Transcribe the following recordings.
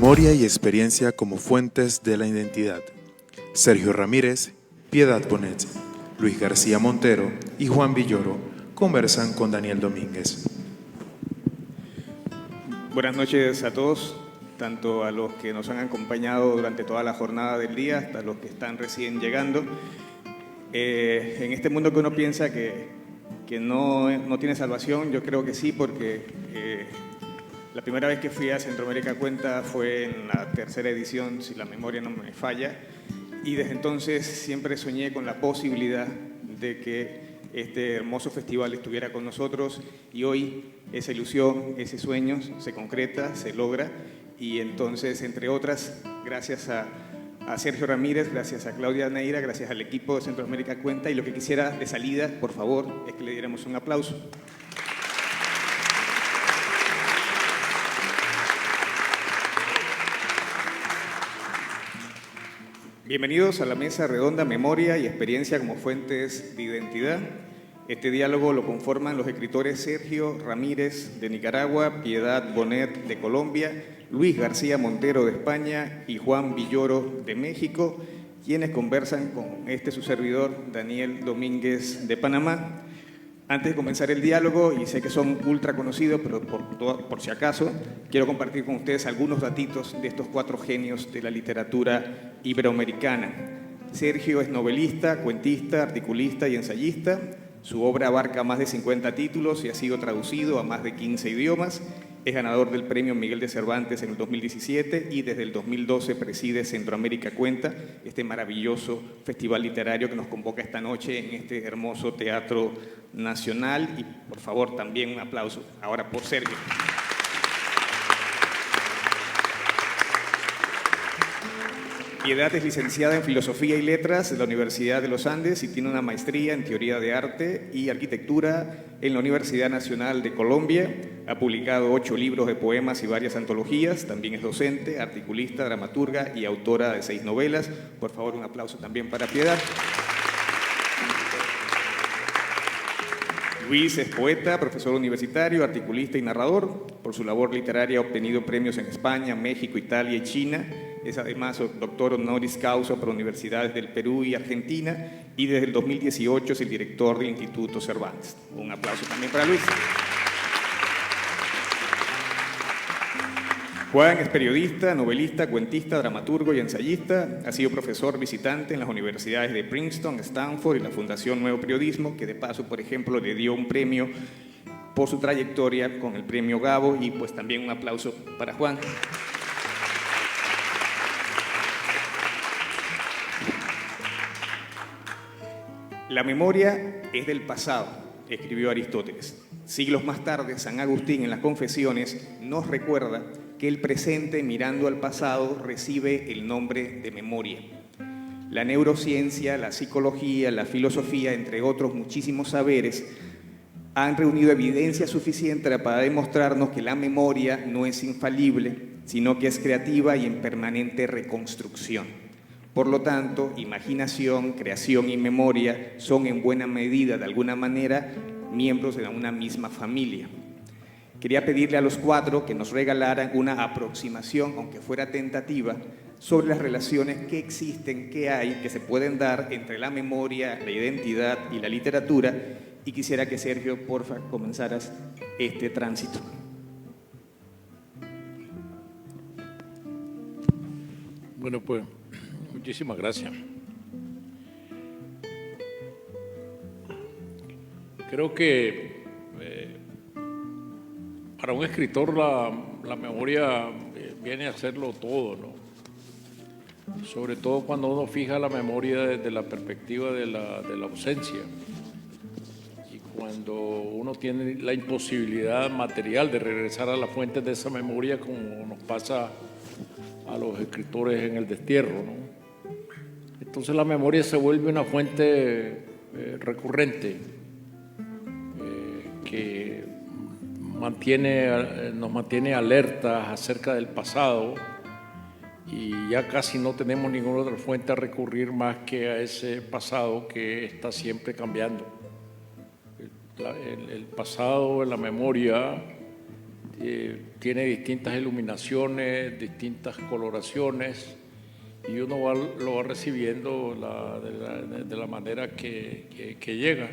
Memoria y experiencia como fuentes de la identidad. Sergio Ramírez, Piedad Bonet, Luis García Montero y Juan Villoro conversan con Daniel Domínguez. Buenas noches a todos, tanto a los que nos han acompañado durante toda la jornada del día, hasta los que están recién llegando. En este mundo que uno piensa que no tiene salvación, yo creo que sí, porque la primera vez que fui a Centroamérica Cuenta fue en la tercera edición, si la memoria no me falla, y desde entonces siempre soñé con la posibilidad de que este hermoso festival estuviera con nosotros, y hoy esa ilusión, ese sueño se concreta, se logra, y entonces, entre otras, gracias a Sergio Ramírez, gracias a Claudia Neira, gracias al equipo de Centroamérica Cuenta, y lo que quisiera de salida, por favor, es que le diéramos un aplauso. Bienvenidos a la mesa redonda Memoria y Experiencia como Fuentes de Identidad. Este diálogo lo conforman los escritores Sergio Ramírez de Nicaragua, Piedad Bonet de Colombia, Luis García Montero de España y Juan Villoro de México, quienes conversan con su servidor Daniel Domínguez de Panamá. Antes de comenzar el diálogo, y sé que son ultra conocidos, pero por si acaso, quiero compartir con ustedes algunos datitos de estos cuatro genios de la literatura iberoamericana. Sergio es novelista, cuentista, articulista y ensayista. Su obra abarca más de 50 títulos y ha sido traducido a más de 15 idiomas. Es ganador del Premio Miguel de Cervantes en el 2017 y desde el 2012 preside Centroamérica Cuenta, este maravilloso festival literario que nos convoca esta noche en este hermoso Teatro Nacional. Y por favor también un aplauso ahora por Sergio. Piedad es licenciada en Filosofía y Letras de la Universidad de los Andes y tiene una maestría en Teoría de Arte y Arquitectura en la Universidad Nacional de Colombia. Ha publicado 8 libros de poemas y varias antologías. También es docente, articulista, dramaturga y autora de 6 novelas. Por favor, un aplauso también para Piedad. Luis es poeta, profesor universitario, articulista y narrador. Por su labor literaria ha obtenido premios en España, México, Italia y China. Es además doctor honoris causa por universidades del Perú y Argentina, y desde el 2018 es el director del Instituto Cervantes. Un aplauso también para Luis. Juan es periodista, novelista, cuentista, dramaturgo y ensayista. Ha sido profesor visitante en las universidades de Princeton, Stanford y la Fundación Nuevo Periodismo, que de paso, por ejemplo, le dio un premio por su trayectoria con el premio Gabo, y pues también un aplauso para Juan. La memoria es del pasado, escribió Aristóteles. Siglos más tarde, San Agustín en las Confesiones nos recuerda que el presente, mirando al pasado, recibe el nombre de memoria. La neurociencia, la psicología, la filosofía, entre otros muchísimos saberes, han reunido evidencia suficiente para demostrarnos que la memoria no es infalible, sino que es creativa y en permanente reconstrucción. Por lo tanto, imaginación, creación y memoria son en buena medida, de alguna manera, miembros de una misma familia. Quería pedirle a los 4 que nos regalaran una aproximación, aunque fuera tentativa, sobre las relaciones que existen, que hay, que se pueden dar entre la memoria, la identidad y la literatura, y quisiera que Sergio, porfa, comenzaras este tránsito. Bueno, pues muchísimas gracias. Creo que para un escritor la memoria viene a hacerlo todo, ¿no? Sobre todo cuando uno fija la memoria desde la perspectiva de la ausencia, y cuando uno tiene la imposibilidad material de regresar a las fuentes de esa memoria, como nos pasa a los escritores en el destierro, ¿no? Entonces la memoria se vuelve una fuente recurrente que nos mantiene alertas acerca del pasado, y ya casi no tenemos ninguna otra fuente a recurrir más que a ese pasado que está siempre cambiando. El pasado, la memoria, tiene distintas iluminaciones, distintas coloraciones, y uno lo va recibiendo de la manera que llega.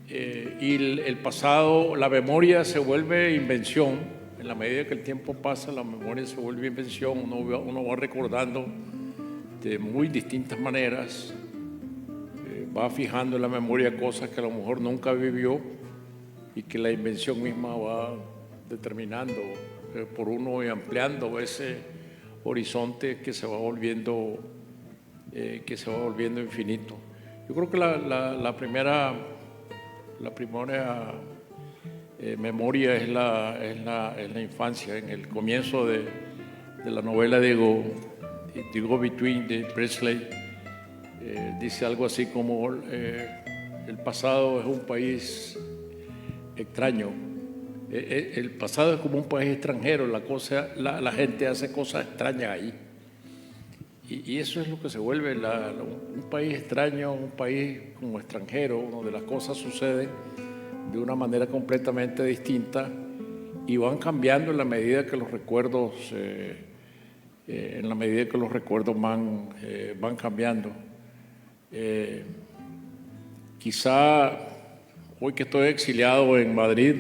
Y el pasado, la memoria se vuelve invención. En la medida que el tiempo pasa, la memoria se vuelve invención. Uno va recordando de muy distintas maneras, va fijando en la memoria cosas que a lo mejor nunca vivió y que la invención misma va determinando por uno y ampliando ese horizonte que se va volviendo infinito. Yo creo que la primera memoria es la infancia. En el comienzo de la novela de Go Between de Presley, dice algo así como el pasado es un país extraño. El pasado es como un país extranjero, la gente hace cosas extrañas ahí. Y eso es lo que se vuelve un país extraño, un país como extranjero, donde las cosas suceden de una manera completamente distinta y van cambiando en la medida que los recuerdos, van cambiando. Quizá hoy que estoy exiliado en Madrid,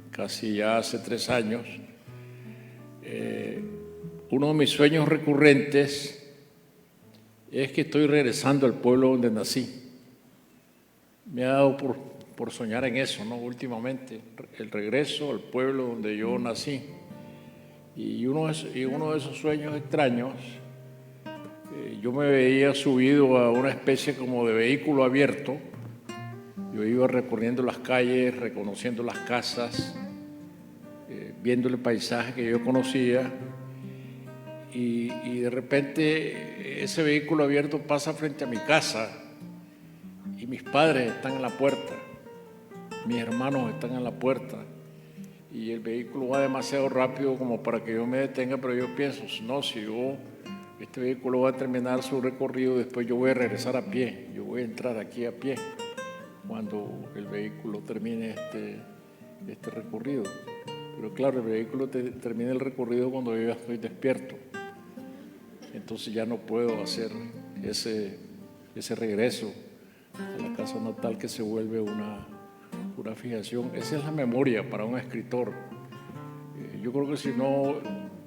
casi ya hace 3 años, uno de mis sueños recurrentes es que estoy regresando al pueblo donde nací. Me ha dado por soñar en eso, ¿no? Últimamente, el regreso al pueblo donde yo nací. Y uno de esos sueños extraños, yo me veía subido a una especie como de vehículo abierto. Yo iba recorriendo las calles, reconociendo las casas, viendo el paisaje que yo conocía, y de repente ese vehículo abierto pasa frente a mi casa y mis padres están en la puerta, mis hermanos están en la puerta, y el vehículo va demasiado rápido como para que yo me detenga, pero yo pienso, no, este vehículo va a terminar su recorrido, después yo voy a regresar a pie, yo voy a entrar aquí a pie cuando el vehículo termine este recorrido. Pero claro, el vehículo termina el recorrido cuando yo ya estoy despierto. Entonces ya no puedo hacer ese regreso a la casa natal, que se vuelve una fijación. Esa es la memoria para un escritor. Yo creo que si no,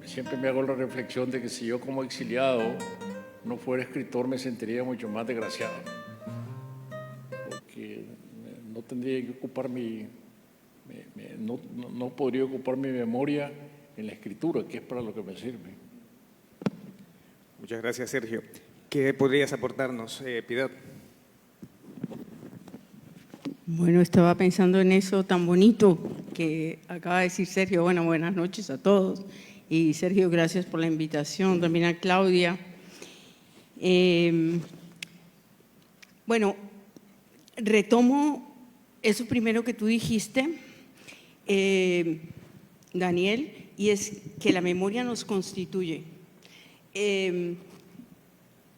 siempre me hago la reflexión de que si yo como exiliado no fuera escritor, me sentiría mucho más desgraciado. Porque no tendría que ocupar no podría ocupar mi memoria en la escritura, que es para lo que me sirve. Muchas gracias, Sergio. ¿Qué podrías aportarnos, Piedad? Bueno, estaba pensando en eso tan bonito que acaba de decir Sergio. Bueno, buenas noches a todos. Y Sergio, gracias por la invitación. También a Claudia. Bueno, retomo eso primero que tú dijiste, Daniel, y es que la memoria nos constituye.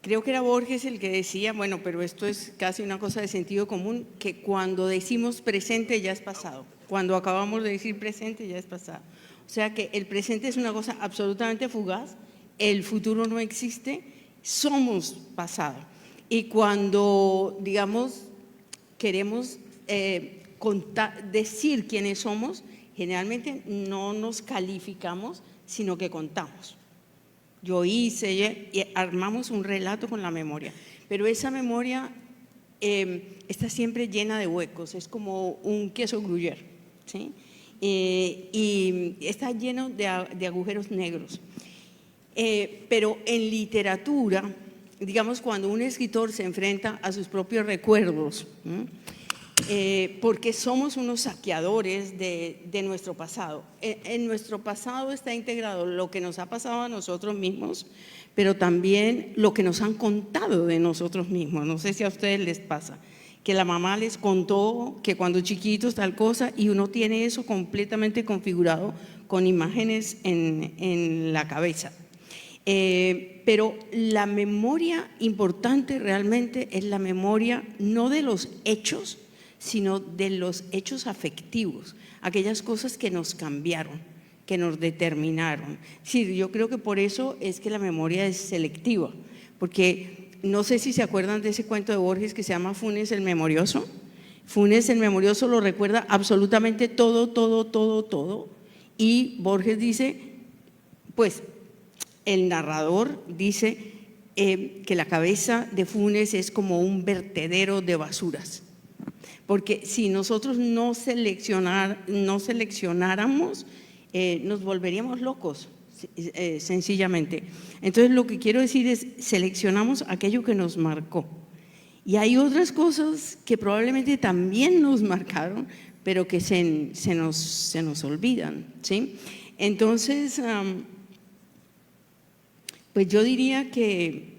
Creo que era Borges el que decía, bueno, pero esto es casi una cosa de sentido común, que cuando decimos presente ya es pasado, cuando acabamos de decir presente ya es pasado. O sea que el presente es una cosa absolutamente fugaz, el futuro no existe, somos pasado. Y cuando, digamos, queremos decir quiénes somos, generalmente no nos calificamos, sino que contamos. Yo hice y armamos un relato con la memoria, pero esa memoria está siempre llena de huecos, es como un queso gruyère, ¿sí? Y está lleno de agujeros negros. Pero en literatura, digamos, cuando un escritor se enfrenta a sus propios recuerdos, porque somos unos saqueadores de nuestro pasado. En nuestro pasado está integrado lo que nos ha pasado a nosotros mismos, pero también lo que nos han contado de nosotros mismos. No sé si a ustedes les pasa, que la mamá les contó que cuando chiquitos tal cosa, y uno tiene eso completamente configurado con imágenes en la cabeza. Pero la memoria importante realmente es la memoria no de los hechos, sino de los hechos afectivos, aquellas cosas que nos cambiaron, que nos determinaron. Sí, yo creo que por eso es que la memoria es selectiva, porque no sé si se acuerdan de ese cuento de Borges que se llama Funes el Memorioso. Funes el Memorioso lo recuerda absolutamente todo, todo, todo, todo, y Borges dice, pues el narrador dice que la cabeza de Funes es como un vertedero de basuras, porque si nosotros no seleccionáramos, nos volveríamos locos, sencillamente. Entonces lo que quiero decir es, seleccionamos aquello que nos marcó. Y hay otras cosas que probablemente también nos marcaron, pero que se nos olvidan, ¿sí? Entonces, pues yo diría que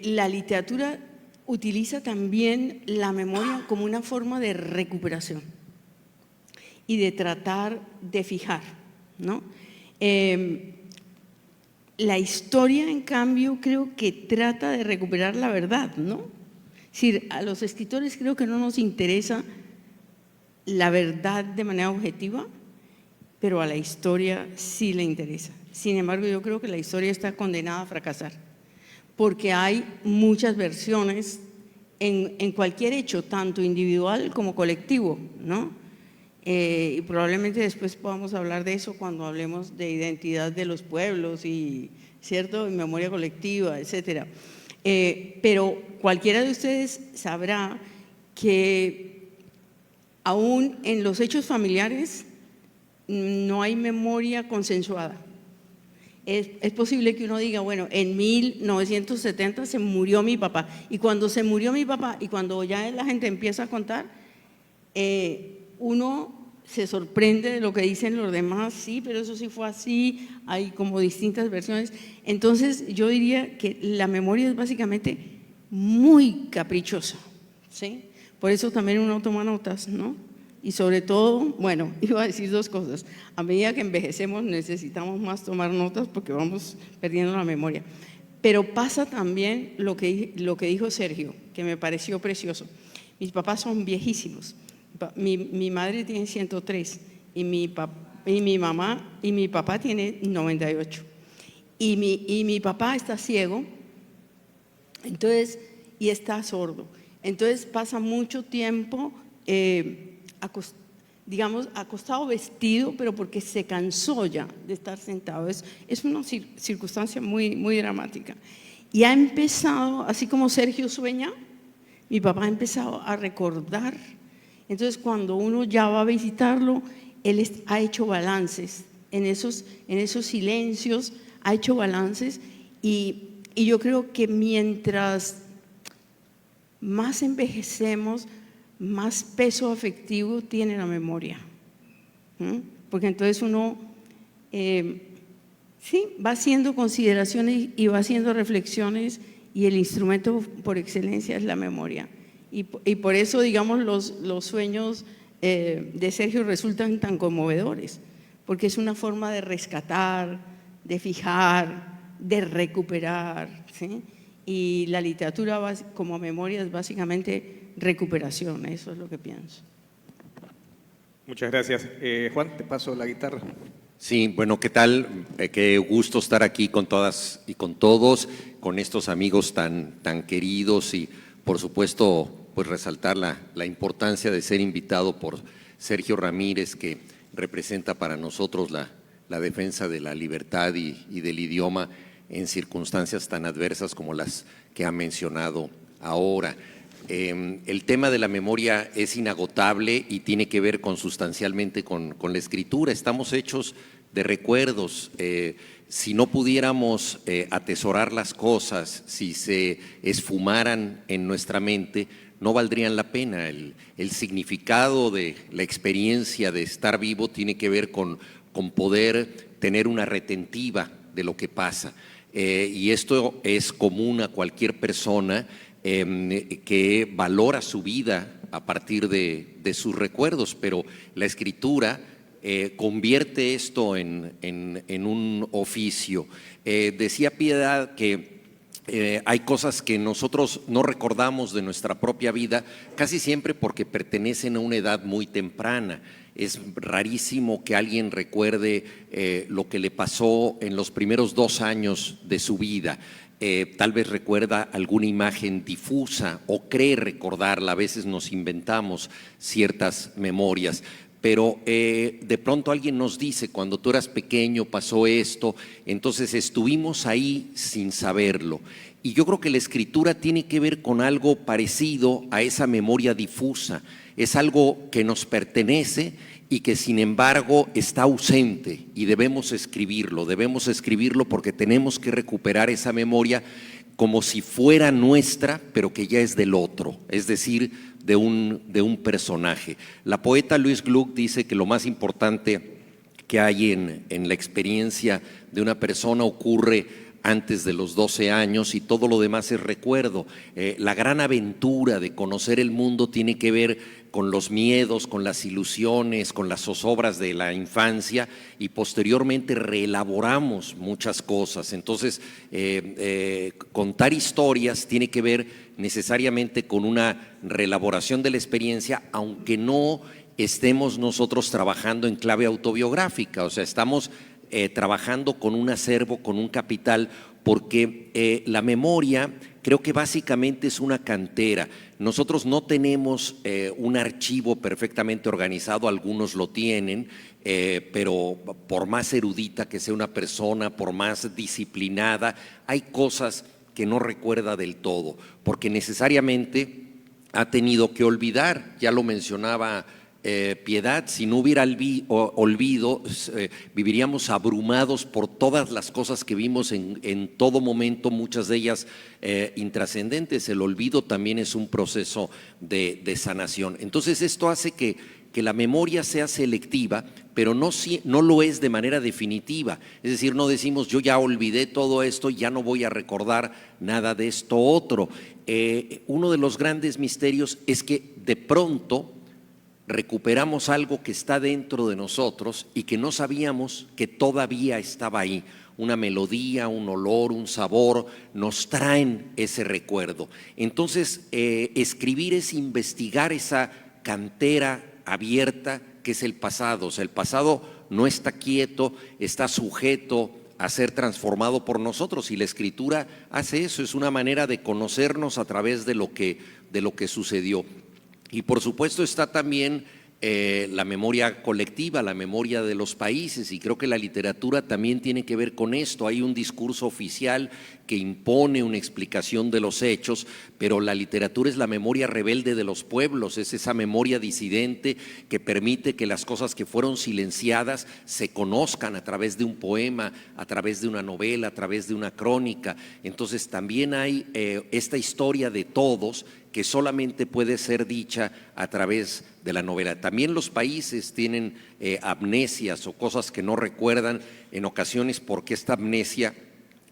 la literatura utiliza también la memoria como una forma de recuperación y de tratar de fijar, ¿no? La historia, en cambio, creo que trata de recuperar la verdad, ¿no? Es decir, a los escritores creo que no nos interesa la verdad de manera objetiva, pero a la historia sí le interesa. Sin embargo, yo creo que la historia está condenada a fracasar, porque hay muchas versiones en cualquier hecho, tanto individual como colectivo, ¿no? Y probablemente después podamos hablar de eso cuando hablemos de identidad de los pueblos y, ¿cierto?, y memoria colectiva, etcétera. Pero cualquiera de ustedes sabrá que aún en los hechos familiares no hay memoria consensuada. Es posible que uno diga, bueno, en 1970 se murió mi papá, y cuando se murió mi papá y cuando ya la gente empieza a contar, uno se sorprende de lo que dicen los demás, sí, pero eso sí fue así, hay como distintas versiones. Entonces yo diría que la memoria es básicamente muy caprichosa, ¿sí? Por eso también uno toma notas, ¿no? Y sobre todo, bueno, iba a decir dos cosas. A medida que envejecemos necesitamos más tomar notas porque vamos perdiendo la memoria. Pero pasa también lo que dijo Sergio, que me pareció precioso. Mis papás son viejísimos. Mi madre tiene 103 y mi papá tiene 98. Y mi papá está ciego, entonces, y está sordo. Entonces pasa mucho tiempo acostado vestido, pero porque se cansó ya de estar sentado. Es una circunstancia muy, muy dramática. Y ha empezado, así como Sergio sueña, mi papá ha empezado a recordar. Entonces cuando uno ya va a visitarlo, él ha hecho balances, en esos silencios ha hecho balances, y yo creo que mientras más envejecemos, más peso afectivo tiene la memoria, porque entonces uno sí, va haciendo consideraciones y va haciendo reflexiones, y el instrumento por excelencia es la memoria. Y por eso, digamos, los sueños de Sergio resultan tan conmovedores, porque es una forma de rescatar, de fijar, de recuperar, ¿sí? Y la literatura como memoria es básicamente recuperación, eso es lo que pienso. Muchas gracias. Juan, te paso la guitarra. Sí, bueno, ¿qué tal? Qué gusto estar aquí con todas y con todos, con estos amigos tan queridos, y por supuesto pues resaltar la importancia de ser invitado por Sergio Ramírez, que representa para nosotros la defensa de la libertad y del idioma en circunstancias tan adversas como las que ha mencionado ahora. El tema de la memoria es inagotable y tiene que ver sustancialmente con la escritura. Estamos hechos de recuerdos. Si no pudiéramos atesorar las cosas, si se esfumaran en nuestra mente, no valdrían la pena. El significado de la experiencia de estar vivo tiene que ver con poder tener una retentiva de lo que pasa. Y esto es común a cualquier persona que valora su vida a partir de sus recuerdos, pero la escritura convierte esto en un oficio. Decía Piedad que hay cosas que nosotros no recordamos de nuestra propia vida, casi siempre porque pertenecen a una edad muy temprana. Es rarísimo que alguien recuerde lo que le pasó en los primeros 2 años de su vida. Tal vez recuerda alguna imagen difusa o cree recordarla. A veces nos inventamos ciertas memorias. Pero de pronto alguien nos dice, cuando tú eras pequeño pasó esto, entonces estuvimos ahí sin saberlo. Y yo creo que la escritura tiene que ver con algo parecido a esa memoria difusa. Es algo que nos pertenece y que sin embargo está ausente, y debemos escribirlo porque tenemos que recuperar esa memoria como si fuera nuestra, pero que ya es del otro, es decir, de un personaje. La poeta Louise Gluck dice que lo más importante que hay en la experiencia de una persona ocurre antes de los 12 años y todo lo demás es recuerdo. La gran aventura de conocer el mundo tiene que ver con los miedos, con las ilusiones, con las zozobras de la infancia, y posteriormente reelaboramos muchas cosas. Entonces, contar historias tiene que ver necesariamente con una reelaboración de la experiencia, aunque no estemos nosotros trabajando en clave autobiográfica. O sea, estamos trabajando con un acervo, con un capital, porque la memoria creo que básicamente es una cantera. Nosotros no tenemos un archivo perfectamente organizado, algunos lo tienen, pero por más erudita que sea una persona, por más disciplinada, hay cosas que no recuerda del todo, porque necesariamente ha tenido que olvidar. Ya lo mencionaba Piedad, si no hubiera olvido, viviríamos abrumados por todas las cosas que vimos en todo momento, muchas de ellas intrascendentes. El olvido también es un proceso de sanación. Entonces esto hace que la memoria sea selectiva, pero no lo es de manera definitiva. Es decir, no decimos yo ya olvidé todo esto, ya no voy a recordar nada de esto otro. Uno de los grandes misterios es que de pronto recuperamos algo que está dentro de nosotros y que no sabíamos que todavía estaba ahí. Una melodía, un olor, un sabor, nos traen ese recuerdo. Entonces, escribir es investigar esa cantera abierta que es el pasado. O sea, el pasado no está quieto, está sujeto a ser transformado por nosotros, y la escritura hace eso. Es una manera de conocernos a través de lo que sucedió. Y por supuesto está también la memoria colectiva, la memoria de los países, y creo que la literatura también tiene que ver con esto. Hay un discurso oficial que impone una explicación de los hechos, pero la literatura es la memoria rebelde de los pueblos, es esa memoria disidente que permite que las cosas que fueron silenciadas se conozcan a través de un poema, a través de una novela, a través de una crónica. Entonces también hay esta historia de todos que solamente puede ser dicha a través de la novela. También los países tienen amnesias o cosas que no recuerdan en ocasiones porque esta amnesia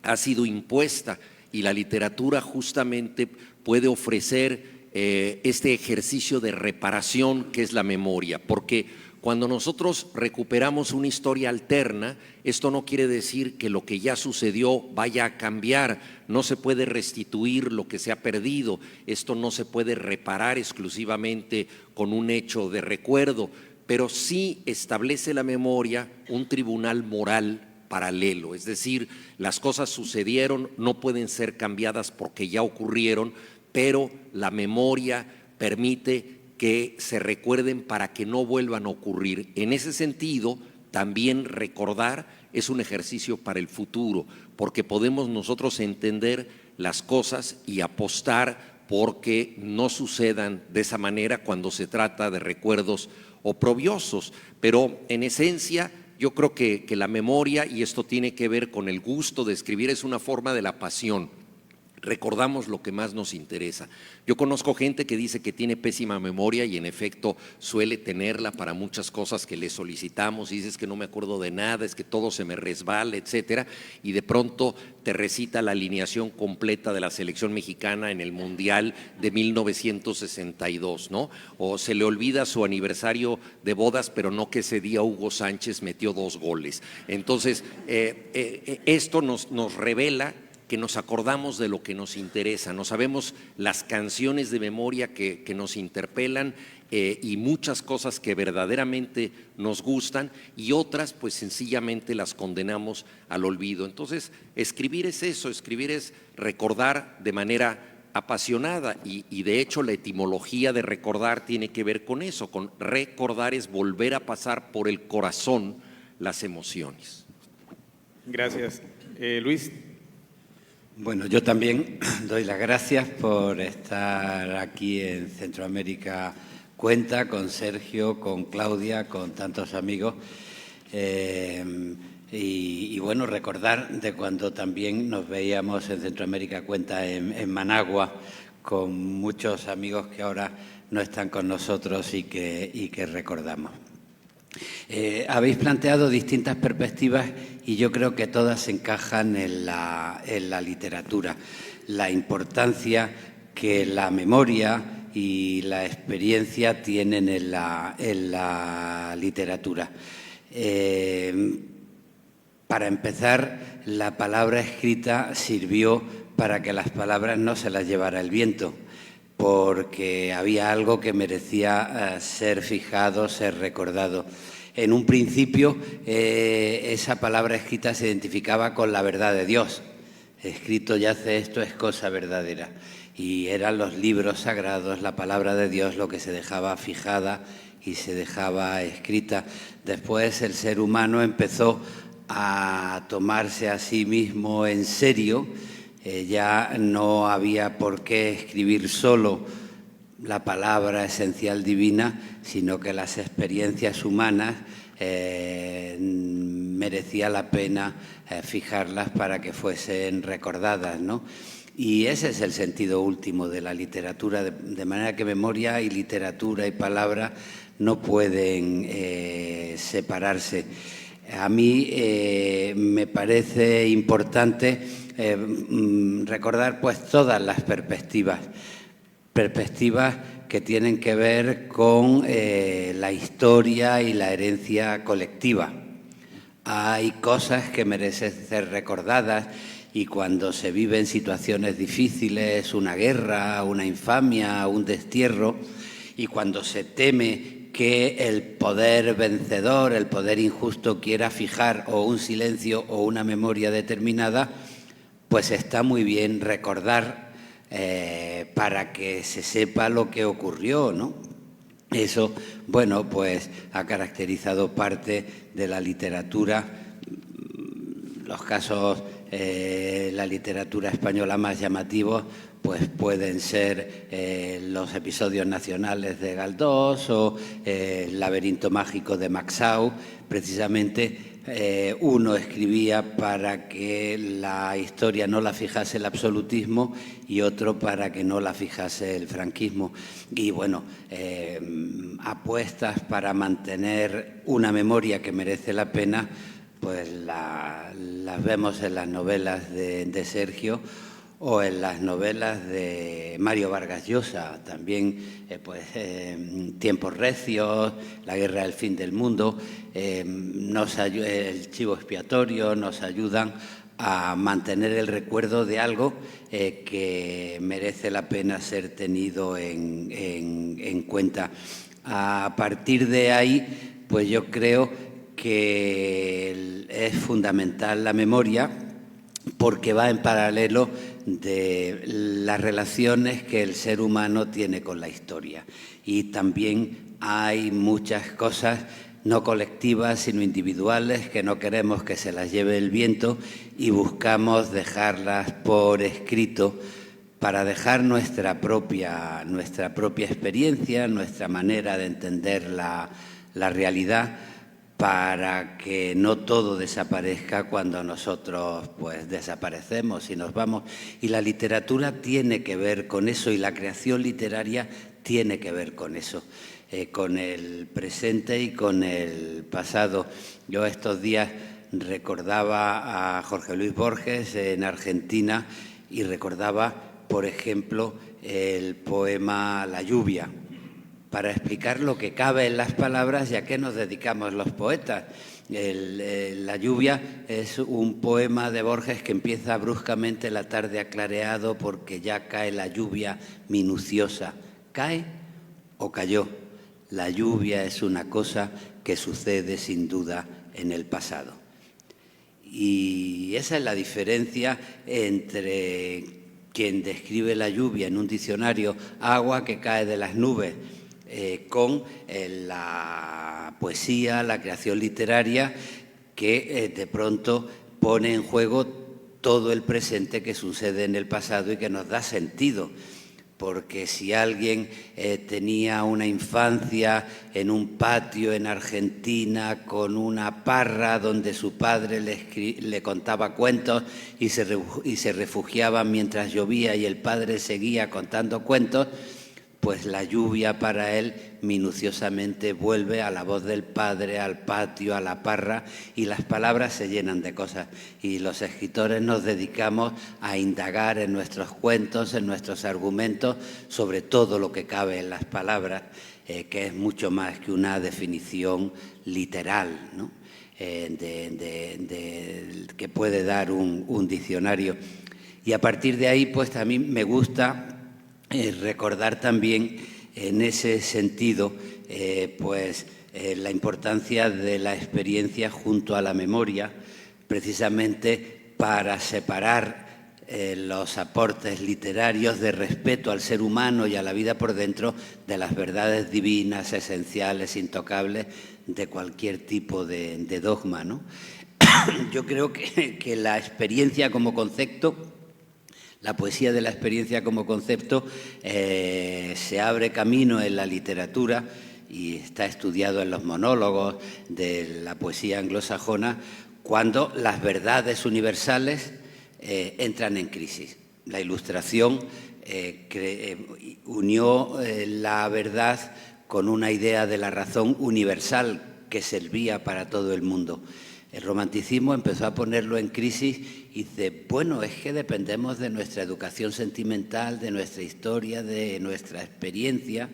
ha sido impuesta, y la literatura justamente puede ofrecer este ejercicio de reparación que es la memoria, porque cuando nosotros recuperamos una historia alterna, esto no quiere decir que lo que ya sucedió vaya a cambiar. No se puede restituir lo que se ha perdido. Esto no se puede reparar exclusivamente con un hecho de recuerdo, pero sí establece la memoria un tribunal moral paralelo. Es decir, las cosas sucedieron, no pueden ser cambiadas porque ya ocurrieron, pero la memoria permite que se recuerden para que no vuelvan a ocurrir. En ese sentido, también recordar es un ejercicio para el futuro, porque podemos nosotros entender las cosas y apostar porque no sucedan de esa manera cuando se trata de recuerdos oprobiosos. Pero en esencia, yo creo que la memoria, y esto tiene que ver con el gusto de escribir, es una forma de la pasión. Recordamos lo que más nos interesa. Yo conozco gente que dice que tiene pésima memoria, y en efecto suele tenerla para muchas cosas que le solicitamos, y dices que no me acuerdo de nada, es que todo se me resbala, etcétera, y de pronto te recita la alineación completa de la selección mexicana en el Mundial de 1962, ¿no? O se le olvida su aniversario de bodas, pero no que ese día Hugo Sánchez metió 2 goles. Entonces, esto nos revela que nos acordamos de lo que nos interesa, nos sabemos las canciones de memoria que nos interpelan y muchas cosas que verdaderamente nos gustan y otras pues sencillamente las condenamos al olvido. Entonces, escribir es eso, escribir es recordar de manera apasionada y de hecho la etimología de recordar tiene que ver con eso, con recordar es volver a pasar por el corazón las emociones. Gracias. Luis. Bueno, yo también doy las gracias por estar aquí en Centroamérica Cuenta, con Sergio, con Claudia, con tantos amigos. Y bueno, recordar de cuando también nos veíamos en Centroamérica Cuenta en Managua, con muchos amigos que ahora no están con nosotros y que recordamos. Habéis planteado distintas perspectivas y yo creo que todas encajan en la literatura. La importancia que la memoria y la experiencia tienen en la literatura. Para empezar, la palabra escrita sirvió para que las palabras no se las llevara el viento, porque había algo que merecía ser fijado, ser recordado. En un principio, esa palabra escrita se identificaba con la verdad de Dios. Escrito yace esto, es cosa verdadera. Y eran los libros sagrados, la palabra de Dios, lo que se dejaba fijada y se dejaba escrita. Después el ser humano empezó a tomarse a sí mismo en serio. Ya no había por qué escribir solo la palabra esencial divina, sino que las experiencias humanas merecía la pena fijarlas para que fuesen recordadas, ¿no? Y ese es el sentido último de la literatura, de manera que memoria y literatura y palabra no pueden separarse. A mí me parece importante recordar pues todas las perspectivas que tienen que ver con la historia y la herencia colectiva. Hay cosas que merecen ser recordadas y cuando se viven situaciones difíciles, una guerra, una infamia, un destierro, y cuando se teme que el poder vencedor, el poder injusto quiera fijar o un silencio o una memoria determinada, pues está muy bien recordar para que se sepa lo que ocurrió, ¿no? Eso, bueno, pues ha caracterizado parte de la literatura. Los casos, la literatura española más llamativos, pues pueden ser los episodios nacionales de Galdós o el laberinto mágico de Maxau. Precisamente uno escribía para que la historia no la fijase el absolutismo y otro para que no la fijase el franquismo. Y bueno, apuestas para mantener una memoria que merece la pena, pues las vemos en las novelas de Sergio o en las novelas de Mario Vargas Llosa, también Tiempos recios, La guerra del fin del mundo, el chivo expiatorio, nos ayudan a mantener el recuerdo de algo que merece la pena ser tenido en cuenta. A partir de ahí, pues yo creo que es fundamental la memoria porque va en paralelo de las relaciones que el ser humano tiene con la historia. Y también hay muchas cosas no colectivas, sino individuales, que no queremos que se las lleve el viento y buscamos dejarlas por escrito para dejar nuestra propia experiencia, nuestra manera de entender la realidad, para que no todo desaparezca cuando nosotros pues desaparecemos y nos vamos. Y la literatura tiene que ver con eso y la creación literaria tiene que ver con eso, con el presente y con el pasado. Yo estos días recordaba a Jorge Luis Borges en Argentina y recordaba, por ejemplo, el poema La lluvia. para explicar lo que cabe en las palabras y a qué nos dedicamos los poetas. La lluvia es un poema de Borges que empieza bruscamente: la tarde ha clareado porque ya cae la lluvia minuciosa. ¿Cae o cayó? La lluvia es una cosa que sucede sin duda en el pasado. Y esa es la diferencia entre quien describe la lluvia en un diccionario, agua que cae de las nubes, con la poesía, la creación literaria, que de pronto pone en juego todo el presente que sucede en el pasado y que nos da sentido. Porque si alguien tenía una infancia en un patio en Argentina con una parra donde su padre le contaba cuentos y se refugiaba mientras llovía y el padre seguía contando cuentos, pues la lluvia para él minuciosamente vuelve a la voz del padre, al patio, a la parra, y las palabras se llenan de cosas. Y los escritores nos dedicamos a indagar en nuestros cuentos, en nuestros argumentos, sobre todo lo que cabe en las palabras, que es mucho más que una definición literal, ¿no? Que puede dar un diccionario. Y a partir de ahí, pues a mí me gusta recordar también en ese sentido la importancia de la experiencia junto a la memoria, precisamente para separar los aportes literarios de respeto al ser humano y a la vida por dentro de las verdades divinas, esenciales, intocables de cualquier tipo de dogma, ¿no? Yo creo que la experiencia como concepto, la poesía de la experiencia como concepto, se abre camino en la literatura y está estudiado en los monólogos de la poesía anglosajona, cuando las verdades universales entran en crisis. La Ilustración unió la verdad con una idea de la razón universal que servía para todo el mundo. El romanticismo empezó a ponerlo en crisis y dice, bueno, es que dependemos de nuestra educación sentimental, de nuestra historia, de nuestra experiencia,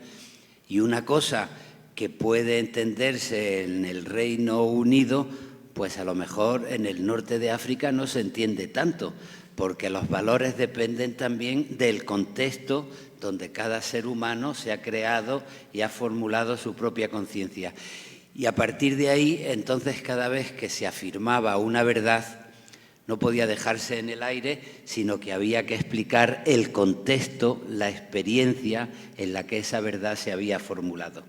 y una cosa que puede entenderse en el Reino Unido, pues a lo mejor en el norte de África no se entiende tanto, porque los valores dependen también del contexto donde cada ser humano se ha creado y ha formulado su propia conciencia. Y a partir de ahí, entonces, cada vez que se afirmaba una verdad, no podía dejarse en el aire, sino que había que explicar el contexto, la experiencia en la que esa verdad se había formulado.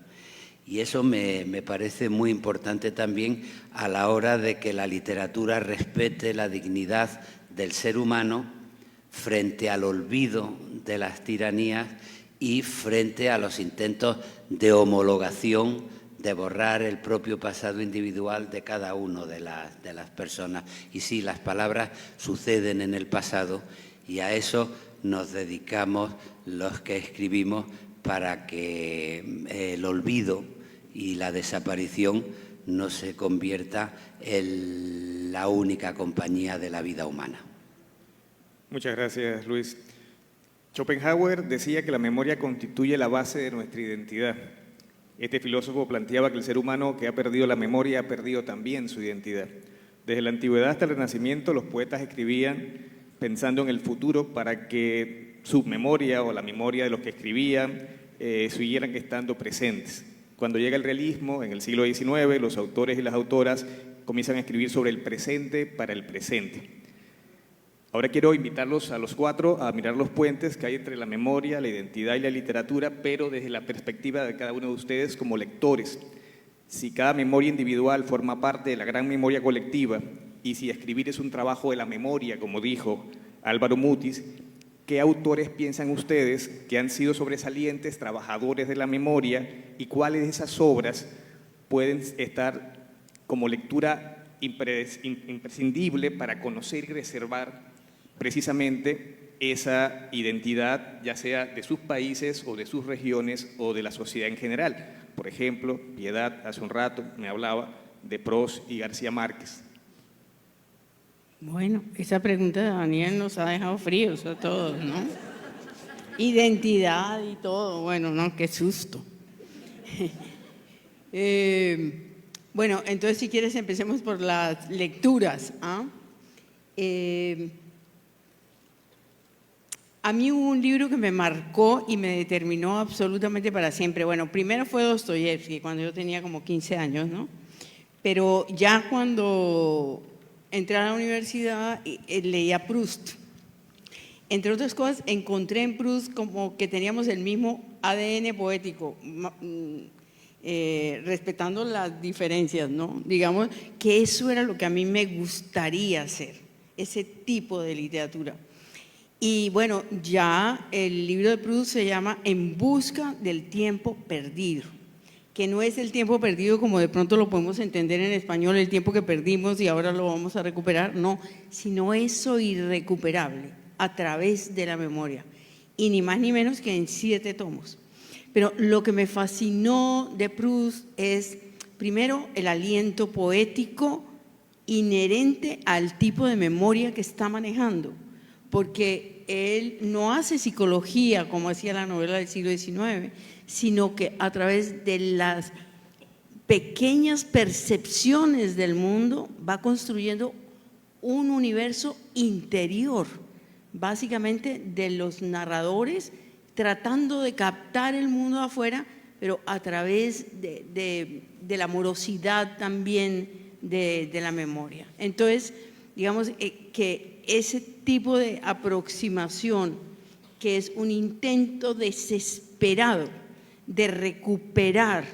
Y eso me parece muy importante también a la hora de que la literatura respete la dignidad del ser humano frente al olvido de las tiranías y frente a los intentos de homologación, de borrar el propio pasado individual de cada uno de las personas. Y sí, las palabras suceden en el pasado y a eso nos dedicamos los que escribimos, para que el olvido y la desaparición no se convierta en la única compañía de la vida humana. Muchas gracias, Luis. Schopenhauer decía que la memoria constituye la base de nuestra identidad. Este filósofo planteaba que el ser humano que ha perdido la memoria ha perdido también su identidad. Desde la antigüedad hasta el Renacimiento, los poetas escribían pensando en el futuro para que su memoria o la memoria de los que escribían siguieran estando presentes. Cuando llega el realismo, en el siglo XIX, los autores y las autoras comienzan a escribir sobre el presente para el presente. Ahora quiero invitarlos a los cuatro a mirar los puentes que hay entre la memoria, la identidad y la literatura, pero desde la perspectiva de cada uno de ustedes como lectores. Si cada memoria individual forma parte de la gran memoria colectiva y si escribir es un trabajo de la memoria, como dijo Álvaro Mutis, ¿qué autores piensan ustedes que han sido sobresalientes trabajadores de la memoria y cuáles de esas obras pueden estar como lectura imprescindible para conocer y reservar precisamente esa identidad, ya sea de sus países o de sus regiones o de la sociedad en general? Por ejemplo, Piedad, hace un rato me hablaba de Prost y García Márquez. Bueno, esa pregunta de Daniel nos ha dejado fríos a todos, ¿no? Identidad y todo, bueno, no, qué susto. Bueno, entonces si quieres empecemos por las lecturas. ¿Ah? A mí hubo un libro que me marcó y me determinó absolutamente para siempre. Bueno, primero fue Dostoyevsky, cuando yo tenía como 15 años, ¿no? Pero ya cuando entré a la universidad leía Proust. Entre otras cosas, encontré en Proust como que teníamos el mismo ADN poético, respetando las diferencias, ¿no? Digamos que eso era lo que a mí me gustaría hacer, ese tipo de literatura. Y bueno, ya el libro de Proust se llama En busca del tiempo perdido, que no es el tiempo perdido como de pronto lo podemos entender en español, el tiempo que perdimos y ahora lo vamos a recuperar, no, sino eso irrecuperable a través de la memoria, y ni más ni menos que en 7 tomos. Pero lo que me fascinó de Proust es, primero, el aliento poético inherente al tipo de memoria que está manejando, porque él no hace psicología como hacía la novela del siglo XIX, sino que a través de las pequeñas percepciones del mundo va construyendo un universo interior, básicamente de los narradores, tratando de captar el mundo afuera, pero a través de la morosidad también de la memoria. Entonces, digamos que ese tipo de aproximación, que es un intento desesperado de recuperar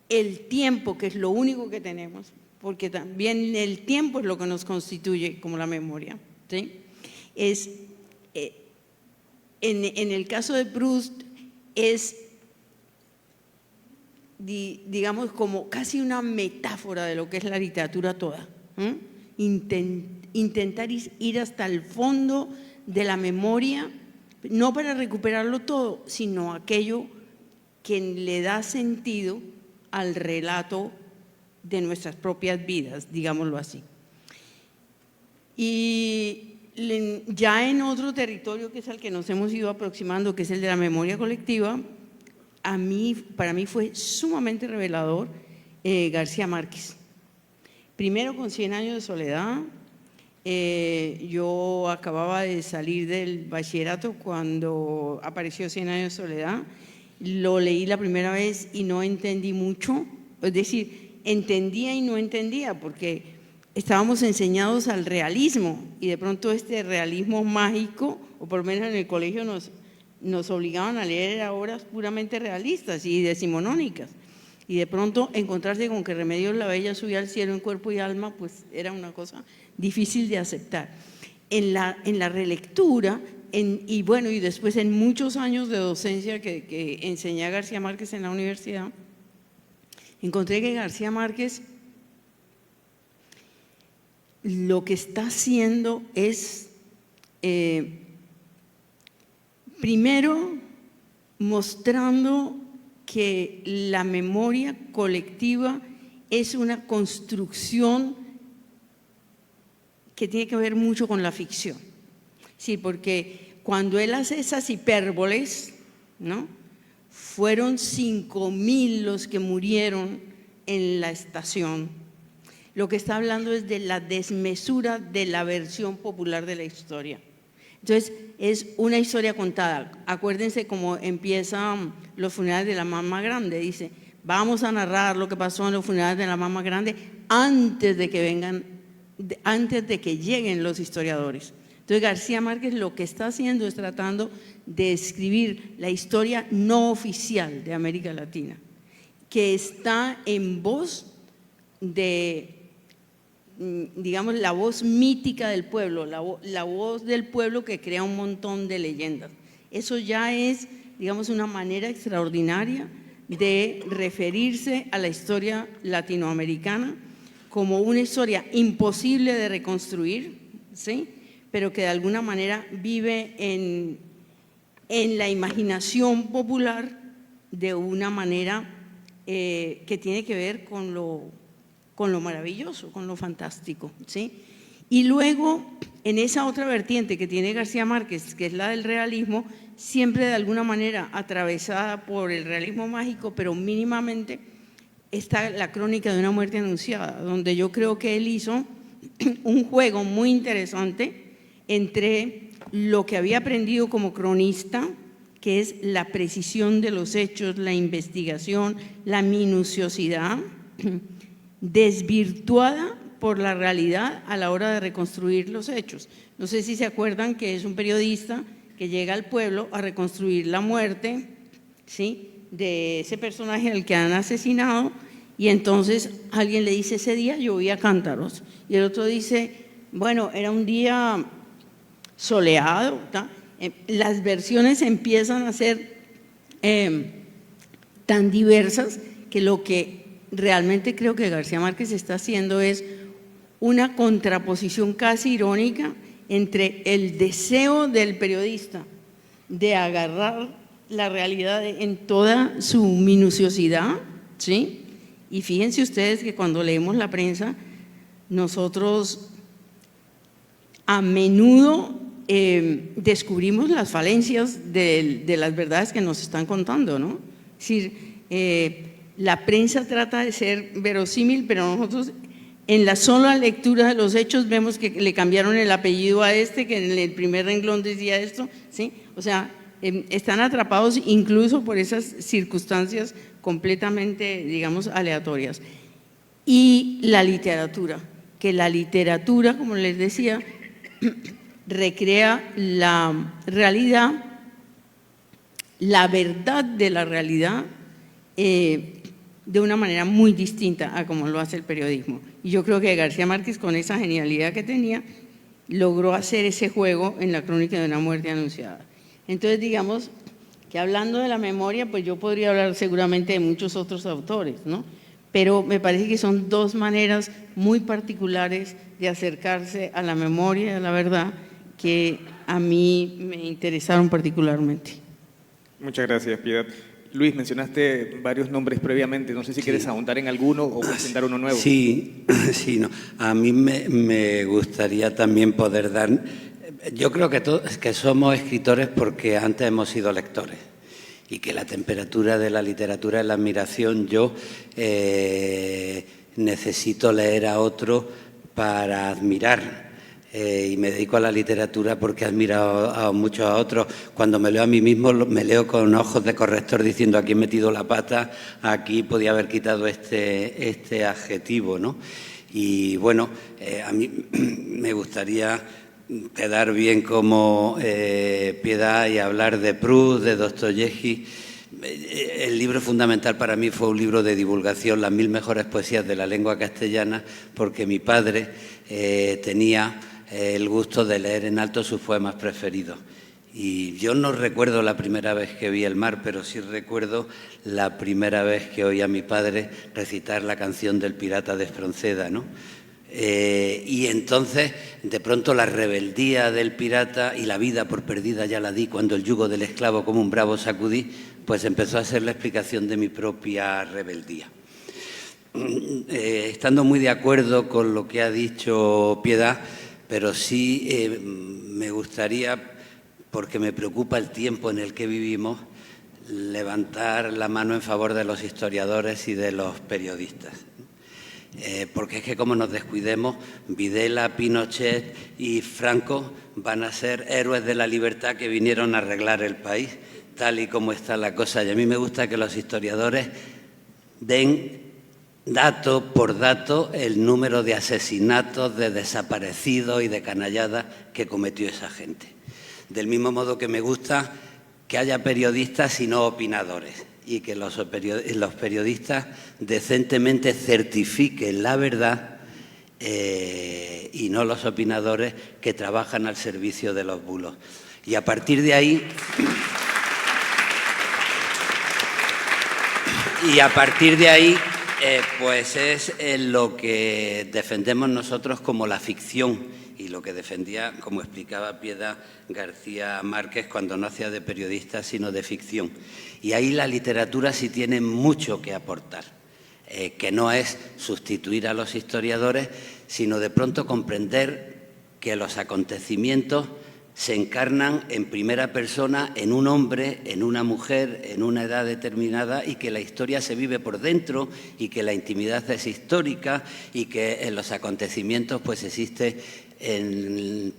el tiempo, que es lo único que tenemos, porque también el tiempo es lo que nos constituye como la memoria, ¿sí? Es, en el caso de Proust, es, digamos, como casi una metáfora de lo que es la literatura toda. Intentar ir hasta el fondo de la memoria, no para recuperarlo todo, sino aquello que le da sentido al relato de nuestras propias vidas, digámoslo así. Y ya en otro territorio que es al que nos hemos ido aproximando, que es el de la memoria colectiva, para mí fue sumamente revelador García Márquez. Primero con 100 años de soledad. Yo acababa de salir del bachillerato cuando apareció 100 años de soledad. Lo leí la primera vez y no entendí mucho, es decir, entendía y no entendía porque estábamos enseñados al realismo y de pronto este realismo mágico, o por lo menos en el colegio nos obligaban a leer obras puramente realistas y decimonónicas. Y de pronto encontrarse con que Remedios la Bella subía al cielo en cuerpo y alma, pues era una cosa difícil de aceptar. En la relectura, y bueno, y después en muchos años de docencia que enseñé a García Márquez en la universidad, encontré que García Márquez lo que está haciendo es, primero, mostrando que la memoria colectiva es una construcción que tiene que ver mucho con la ficción. Sí, porque cuando él hace esas hipérboles, ¿no? Fueron 5.000 los que murieron en la estación. Lo que está hablando es de la desmesura de la versión popular de la historia. Entonces, es una historia contada. Acuérdense cómo empiezan los funerales de la mamá grande. Dice, vamos a narrar lo que pasó en los funerales de la mamá grande antes de que lleguen los historiadores. Entonces, García Márquez lo que está haciendo es tratando de escribir la historia no oficial de América Latina, que está en voz de, digamos, la voz mítica del pueblo, la voz del pueblo que crea un montón de leyendas. Eso ya es, digamos, una manera extraordinaria de referirse a la historia latinoamericana como una historia imposible de reconstruir, ¿sí? Pero que de alguna manera vive en la imaginación popular de una manera que tiene que ver con lo maravilloso, con lo fantástico, ¿sí? Y luego, en esa otra vertiente que tiene García Márquez, que es la del realismo, siempre de alguna manera atravesada por el realismo mágico, pero mínimamente, está la crónica de una muerte anunciada, donde yo creo que él hizo un juego muy interesante entre lo que había aprendido como cronista, que es la precisión de los hechos, la investigación, la minuciosidad, desvirtuada por la realidad a la hora de reconstruir los hechos. No sé si se acuerdan que es un periodista que llega al pueblo a reconstruir la muerte, ¿sí?, de ese personaje al que han asesinado, y entonces alguien le dice: ese día llovía cántaros, y el otro dice: bueno, era un día soleado, ¿tá? Las versiones empiezan a ser tan diversas que lo que realmente creo que García Márquez está haciendo es una contraposición casi irónica entre el deseo del periodista de agarrar la realidad en toda su minuciosidad, ¿sí? Y fíjense ustedes que cuando leemos la prensa, nosotros a menudo descubrimos las falencias de las verdades que nos están contando, ¿no? Es decir, la prensa trata de ser verosímil, pero nosotros en la sola lectura de los hechos vemos que le cambiaron el apellido a este, que en el primer renglón decía esto, ¿sí? O sea, están atrapados incluso por esas circunstancias completamente, digamos, aleatorias. Y la literatura, que la literatura, como les decía, recrea la realidad, la verdad de la realidad, de una manera muy distinta a como lo hace el periodismo. Y yo creo que García Márquez, con esa genialidad que tenía, logró hacer ese juego en la crónica de una muerte anunciada. Entonces, digamos que hablando de la memoria, pues yo podría hablar seguramente de muchos otros autores, ¿no? Pero me parece que son dos maneras muy particulares de acercarse a la memoria y a la verdad que a mí me interesaron particularmente. Muchas gracias, Piedad. Luis, mencionaste varios nombres previamente, no sé si quieres ahondar en alguno o presentar uno nuevo. Sí, sí, no. A mí me gustaría también poder dar… Yo creo que somos escritores porque antes hemos sido lectores y que la temperatura de la literatura es la admiración. Yo necesito leer a otro para admirar. Y me dedico a la literatura porque he admirado a muchos a otros. Cuando me leo a mí mismo, me leo con ojos de corrector diciendo: aquí he metido la pata, aquí podía haber quitado este adjetivo, ¿no? Y bueno, a mí me gustaría quedar bien como Piedad y hablar de Proust, de Dostoyevski. El libro fundamental para mí fue un libro de divulgación, Las 1000 mejores poesías de la lengua castellana, porque mi padre tenía el gusto de leer en alto sus poemas preferidos. Y yo no recuerdo la primera vez que vi el mar, pero sí recuerdo la primera vez que oí a mi padre recitar la canción del pirata de Espronceda, ¿no? Y entonces, de pronto, la rebeldía del pirata y la vida por perdida ya la di cuando el yugo del esclavo como un bravo sacudí, pues empezó a ser la explicación de mi propia rebeldía. Estando muy de acuerdo con lo que ha dicho Piedad, pero sí me gustaría, porque me preocupa el tiempo en el que vivimos, levantar la mano en favor de los historiadores y de los periodistas. Porque es que como nos descuidemos, Videla, Pinochet y Franco van a ser héroes de la libertad que vinieron a arreglar el país, tal y como está la cosa. Y a mí me gusta que los historiadores den dato por dato el número de asesinatos, de desaparecidos y de canalladas que cometió esa gente. Del mismo modo que me gusta que haya periodistas y no opinadores, y que los periodistas decentemente certifiquen la verdad y no los opinadores que trabajan al servicio de los bulos. Y a partir de ahí… pues es lo que defendemos nosotros como la ficción y lo que defendía, como explicaba Piedad, García Márquez cuando no hacía de periodista sino de ficción. Y ahí la literatura sí tiene mucho que aportar, que no es sustituir a los historiadores, sino de pronto comprender que los acontecimientos se encarnan en primera persona en un hombre, en una mujer, en una edad determinada, y que la historia se vive por dentro y que la intimidad es histórica y que en los acontecimientos pues existe en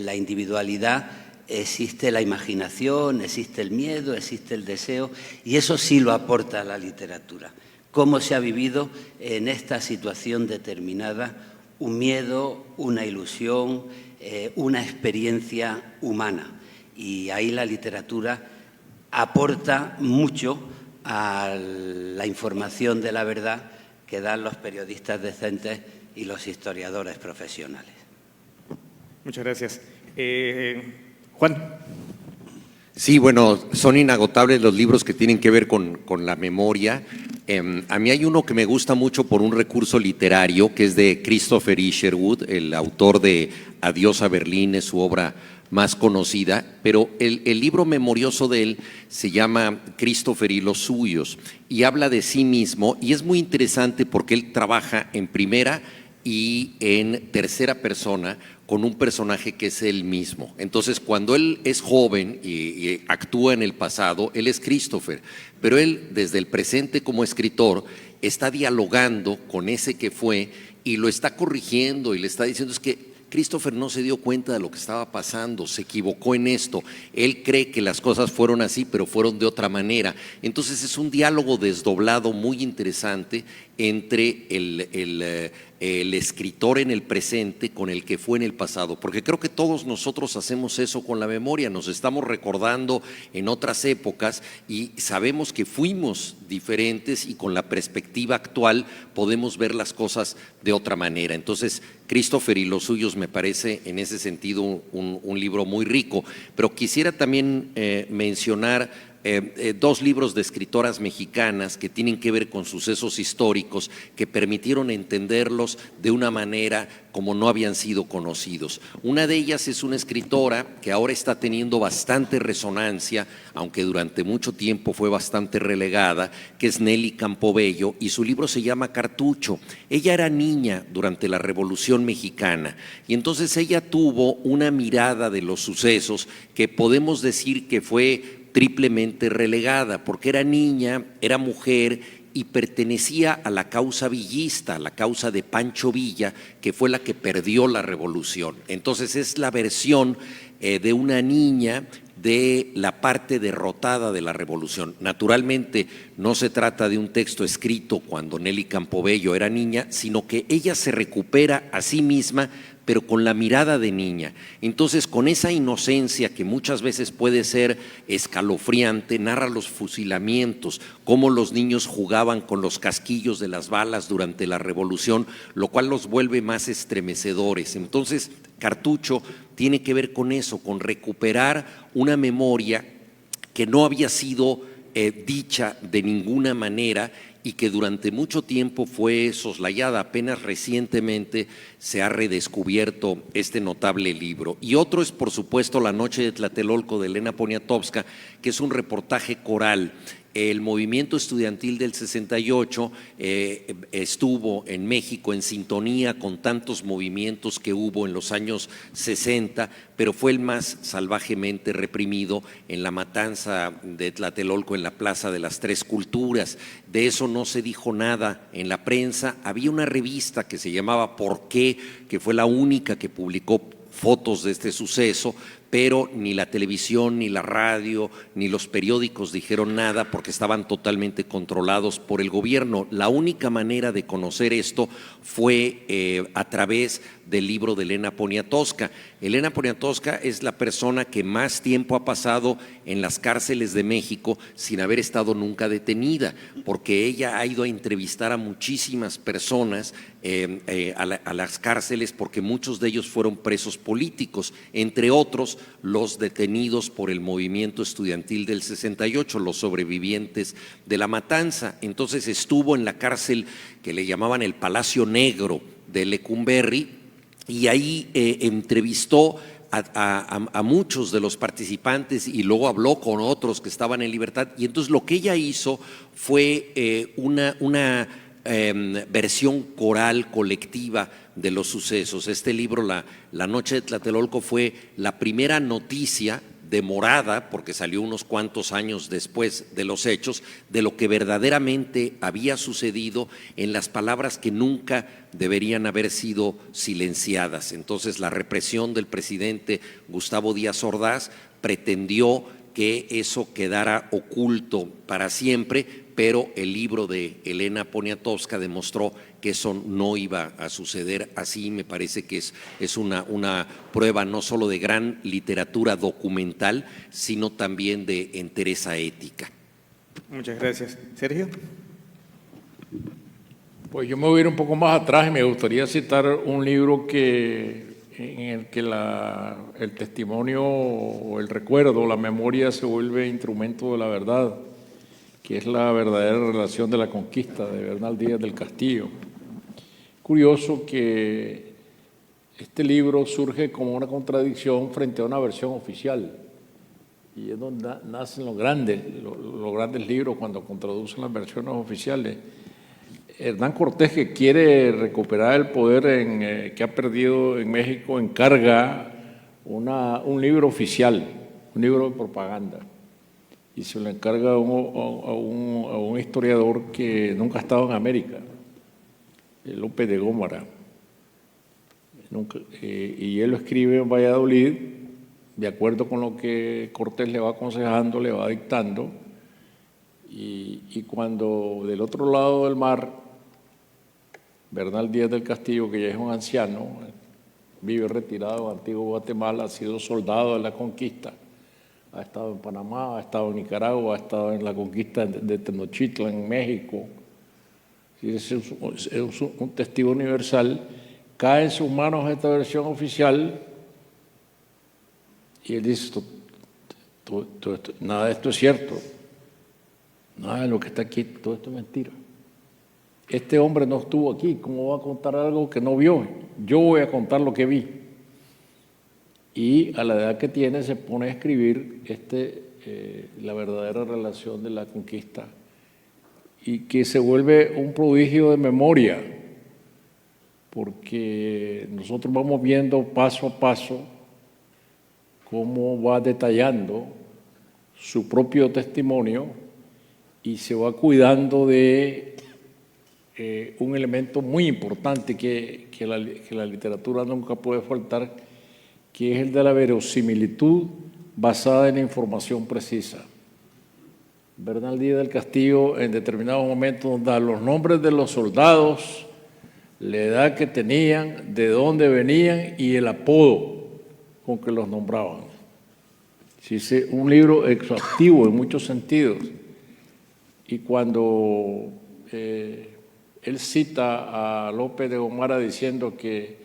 la individualidad, existe la imaginación, existe el miedo, existe el deseo, y eso sí lo aporta la literatura. Cómo se ha vivido en esta situación determinada un miedo, una ilusión, una experiencia humana. Y ahí la literatura aporta mucho a la información de la verdad que dan los periodistas decentes y los historiadores profesionales. Muchas gracias. Juan. Sí, bueno, son inagotables los libros que tienen que ver con la memoria. A mí hay uno que me gusta mucho por un recurso literario, que es de Christopher Isherwood, el autor de Adiós a Berlín, es su obra más conocida, pero el libro memorioso de él se llama Christopher y los suyos, y habla de sí mismo, y es muy interesante porque él trabaja en primera y en tercera persona con un personaje que es él mismo. Entonces, cuando él es joven y actúa en el pasado, él es Christopher, pero él desde el presente como escritor está dialogando con ese que fue y lo está corrigiendo y le está diciendo: es que Christopher no se dio cuenta de lo que estaba pasando, se equivocó en esto, él cree que las cosas fueron así, pero fueron de otra manera. Entonces es un diálogo desdoblado muy interesante entre el escritor en el presente con el que fue en el pasado, porque creo que todos nosotros hacemos eso con la memoria, nos estamos recordando en otras épocas y sabemos que fuimos diferentes y con la perspectiva actual podemos ver las cosas de otra manera. Entonces, Christopher y los suyos me parece en ese sentido un libro muy rico, pero quisiera también mencionar dos libros de escritoras mexicanas que tienen que ver con sucesos históricos que permitieron entenderlos de una manera como no habían sido conocidos. Una de ellas es una escritora que ahora está teniendo bastante resonancia, aunque durante mucho tiempo fue bastante relegada, que es Nelly Campobello, y su libro se llama Cartucho. Ella era niña durante la Revolución Mexicana y entonces ella tuvo una mirada de los sucesos que podemos decir que fue triplemente relegada, porque era niña, era mujer y pertenecía a la causa villista, a la causa de Pancho Villa, que fue la que perdió la revolución. Entonces es la versión de una niña de la parte derrotada de la revolución. Naturalmente no se trata de un texto escrito cuando Nelly Campobello era niña, sino que ella se recupera a sí misma, pero con la mirada de niña. Entonces, con esa inocencia que muchas veces puede ser escalofriante, narra los fusilamientos, cómo los niños jugaban con los casquillos de las balas durante la revolución, lo cual los vuelve más estremecedores. Entonces, Cartucho tiene que ver con eso, con recuperar una memoria que no había sido dicha de ninguna manera y que durante mucho tiempo fue soslayada. Apenas recientemente se ha redescubierto este notable libro. Y otro es, por supuesto, La noche de Tlatelolco, de Elena Poniatowska, que es un reportaje coral. El movimiento estudiantil del 68 estuvo en México en sintonía con tantos movimientos que hubo en los años 60, pero fue el más salvajemente reprimido en la matanza de Tlatelolco en la Plaza de las Tres Culturas. De eso no se dijo nada en la prensa. Había una revista que se llamaba ¿Por qué?, que fue la única que publicó fotos de este suceso, pero ni la televisión, ni la radio, ni los periódicos dijeron nada porque estaban totalmente controlados por el gobierno. La única manera de conocer esto fue a través del libro de Elena Poniatowska. Elena Poniatowska es la persona que más tiempo ha pasado en las cárceles de México sin haber estado nunca detenida, porque ella ha ido a entrevistar a muchísimas personas a las cárceles, porque muchos de ellos fueron presos políticos, entre otros los detenidos por el movimiento estudiantil del 68, los sobrevivientes de la matanza. Entonces estuvo en la cárcel que le llamaban el Palacio Negro de Lecumberri y ahí entrevistó a muchos de los participantes y luego habló con otros que estaban en libertad. Y entonces lo que ella hizo fue una versión coral, colectiva de los sucesos. Este libro, La Noche de Tlatelolco, fue la primera noticia demorada, porque salió unos cuantos años después de los hechos, de lo que verdaderamente había sucedido, en las palabras que nunca deberían haber sido silenciadas. Entonces, la represión del presidente Gustavo Díaz Ordaz pretendió que eso quedara oculto para siempre, pero el libro de Elena Poniatowska demostró que eso no iba a suceder así. Me parece que es una prueba no solo de gran literatura documental, sino también de entereza ética. Muchas gracias. Sergio. Pues yo me voy a ir un poco más atrás y me gustaría citar un libro en el que el testimonio o el recuerdo, la memoria se vuelve instrumento de la verdad, que es La verdadera relación de la conquista, de Bernal Díaz del Castillo. Curioso que este libro surge como una contradicción frente a una versión oficial, y es donde nacen los grandes libros, cuando contraducen las versiones oficiales. Hernán Cortés, que quiere recuperar el poder que ha perdido en México, encarga un libro oficial, un libro de propaganda, y se lo encarga a un historiador que nunca ha estado en América, López de Gómara. Y él lo escribe en Valladolid, de acuerdo con lo que Cortés le va aconsejando, le va dictando, y cuando del otro lado del mar, Bernal Díaz del Castillo, que ya es un anciano, vive retirado en Antigua Guatemala, ha sido soldado de la conquista, ha estado en Panamá, ha estado en Nicaragua, ha estado en la conquista de Tenochtitlan en México. Es un testigo universal. Cae en sus manos esta versión oficial y él dice, nada de esto es cierto, nada de lo que está aquí, todo esto es mentira. Este hombre no estuvo aquí, ¿cómo va a contar algo que no vio? Yo voy a contar lo que vi. Y a la edad que tiene se pone a escribir la verdadera relación de la conquista, y que se vuelve un prodigio de memoria, porque nosotros vamos viendo paso a paso cómo va detallando su propio testimonio y se va cuidando de un elemento muy importante que la literatura nunca puede faltar, que es el de la verosimilitud basada en la información precisa. Bernal Díaz del Castillo en determinados momentos da los nombres de los soldados, la edad que tenían, de dónde venían y el apodo con que los nombraban. Es un libro exhaustivo en muchos sentidos. Y cuando él cita a López de Gómara diciendo que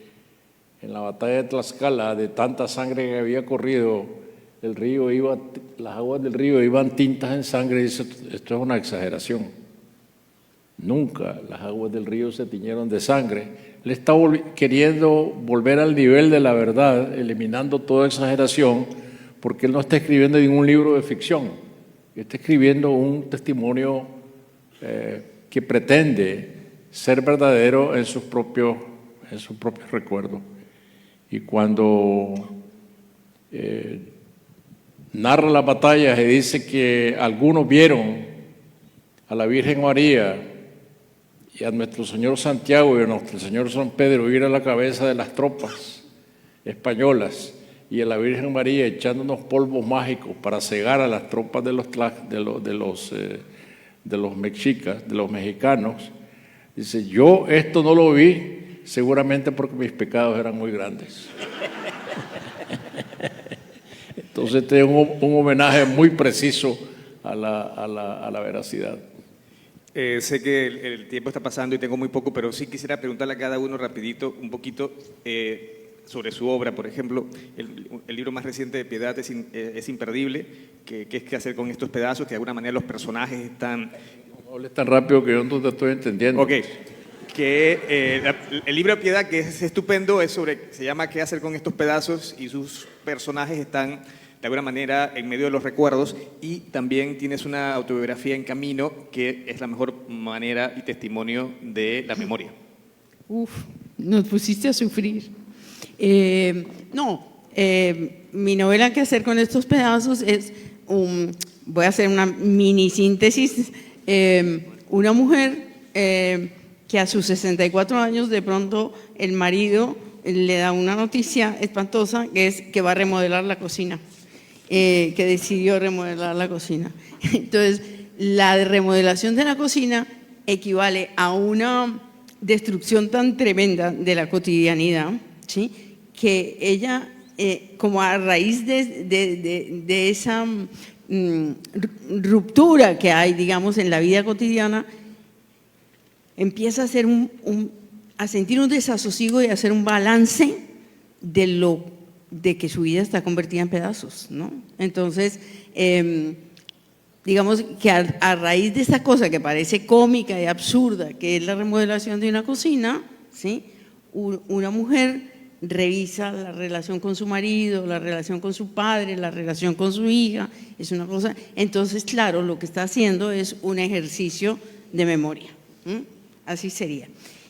en la batalla de Tlaxcala, de tanta sangre que había corrido, las aguas del río iban tintas en sangre, dice, esto es una exageración. Nunca las aguas del río se tiñeron de sangre. Él está queriendo volver al nivel de la verdad, eliminando toda exageración, porque él no está escribiendo ningún libro de ficción, está escribiendo un testimonio que pretende ser verdadero en sus propios recuerdos. Y cuando narra las batallas y dice que algunos vieron a la Virgen María y a nuestro Señor Santiago y a nuestro Señor San Pedro ir a la cabeza de las tropas españolas y a la Virgen María echando unos polvos mágicos para cegar a las tropas de los mexicas, de los mexicanos, dice, yo esto no lo vi, seguramente porque mis pecados eran muy grandes. Entonces este es un homenaje muy preciso a la veracidad. Sé que el tiempo está pasando y tengo muy poco, pero sí quisiera preguntarle a cada uno rapidito, un poquito, sobre su obra. Por ejemplo, el libro más reciente de Piedad es imperdible. ¿Qué es que hacer con estos pedazos? Que de alguna manera los personajes están... No hables tan rápido que yo no te estoy entendiendo. Ok. El libro de Piedad, que es estupendo, se llama ¿Qué hacer con estos pedazos? Y sus personajes están de alguna manera en medio de los recuerdos, y también tienes una autobiografía en camino que es la mejor manera y testimonio de la memoria. Uf, nos pusiste a sufrir. Mi novela ¿Qué hacer con estos pedazos? Es voy a hacer una mini síntesis. Una mujer que a sus 64 años de pronto el marido le da una noticia espantosa, que es que va a remodelar la cocina, que decidió remodelar la cocina. Entonces, la remodelación de la cocina equivale a una destrucción tan tremenda de la cotidianidad, ¿sí? Que ella, como a raíz de esa ruptura que hay, digamos, en la vida cotidiana, empieza a hacer a sentir un desasosiego y a hacer un balance de que su vida está convertida en pedazos, ¿no? Entonces, digamos que a raíz de esta cosa que parece cómica y absurda, que es la remodelación de una cocina, ¿sí? Una mujer revisa la relación con su marido, la relación con su padre, la relación con su hija, es una cosa. Entonces, claro, lo que está haciendo es un ejercicio de memoria. Así sería.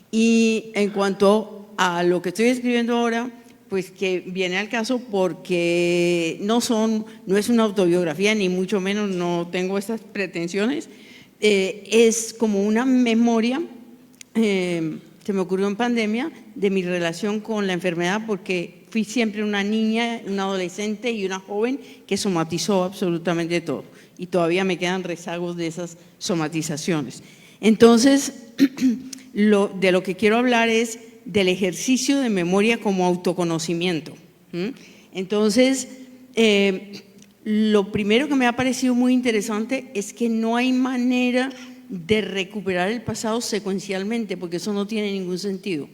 Y en cuanto a lo que estoy escribiendo ahora, pues que viene al caso porque no es una autobiografía, ni mucho menos, no tengo estas pretensiones, es como una memoria, se me ocurrió en pandemia, de mi relación con la enfermedad, porque fui siempre una niña, una adolescente y una joven que somatizó absolutamente todo, y todavía me quedan rezagos de esas somatizaciones. Entonces, de lo que quiero hablar es del ejercicio de memoria como autoconocimiento. Entonces, lo primero que me ha parecido muy interesante es que no hay manera de recuperar el pasado secuencialmente, porque eso no tiene ningún sentido,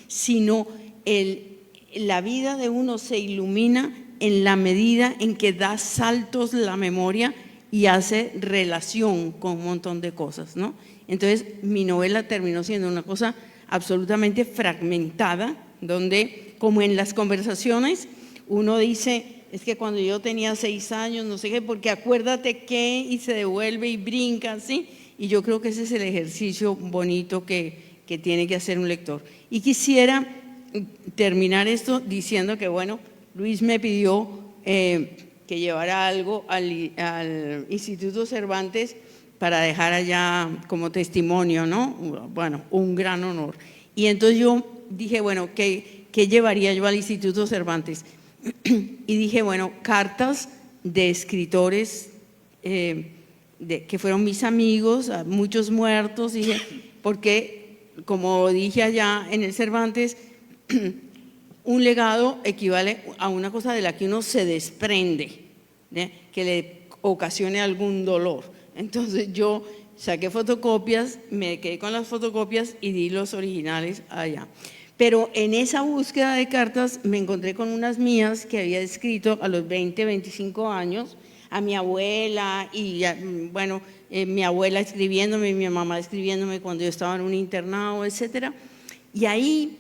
sino la vida de uno se ilumina en la medida en que da saltos la memoria y hace relación con un montón de cosas, ¿no? Entonces, mi novela terminó siendo una cosa absolutamente fragmentada, donde, como en las conversaciones, uno dice, es que cuando yo tenía 6 años, no sé qué, porque acuérdate que, y se devuelve y brinca, ¿sí? Y yo creo que ese es el ejercicio bonito que tiene que hacer un lector. Y quisiera terminar esto diciendo que, bueno, Luis me pidió que llevara algo al Instituto Cervantes para dejar allá como testimonio, ¿no? Bueno, un gran honor. Y entonces yo dije, bueno, ¿qué llevaría yo al Instituto Cervantes? Y dije, bueno, cartas de escritores que fueron mis amigos, muchos muertos, dije, porque, como dije allá en el Cervantes, un legado equivale a una cosa de la que uno se desprende, ¿eh? Que le ocasione algún dolor. Entonces yo saqué fotocopias, me quedé con las fotocopias y di los originales allá. Pero en esa búsqueda de cartas me encontré con unas mías que había escrito a los 20, 25 años, a mi abuela, y bueno, mi abuela escribiéndome, mi mamá escribiéndome cuando yo estaba en un internado, etcétera. Y ahí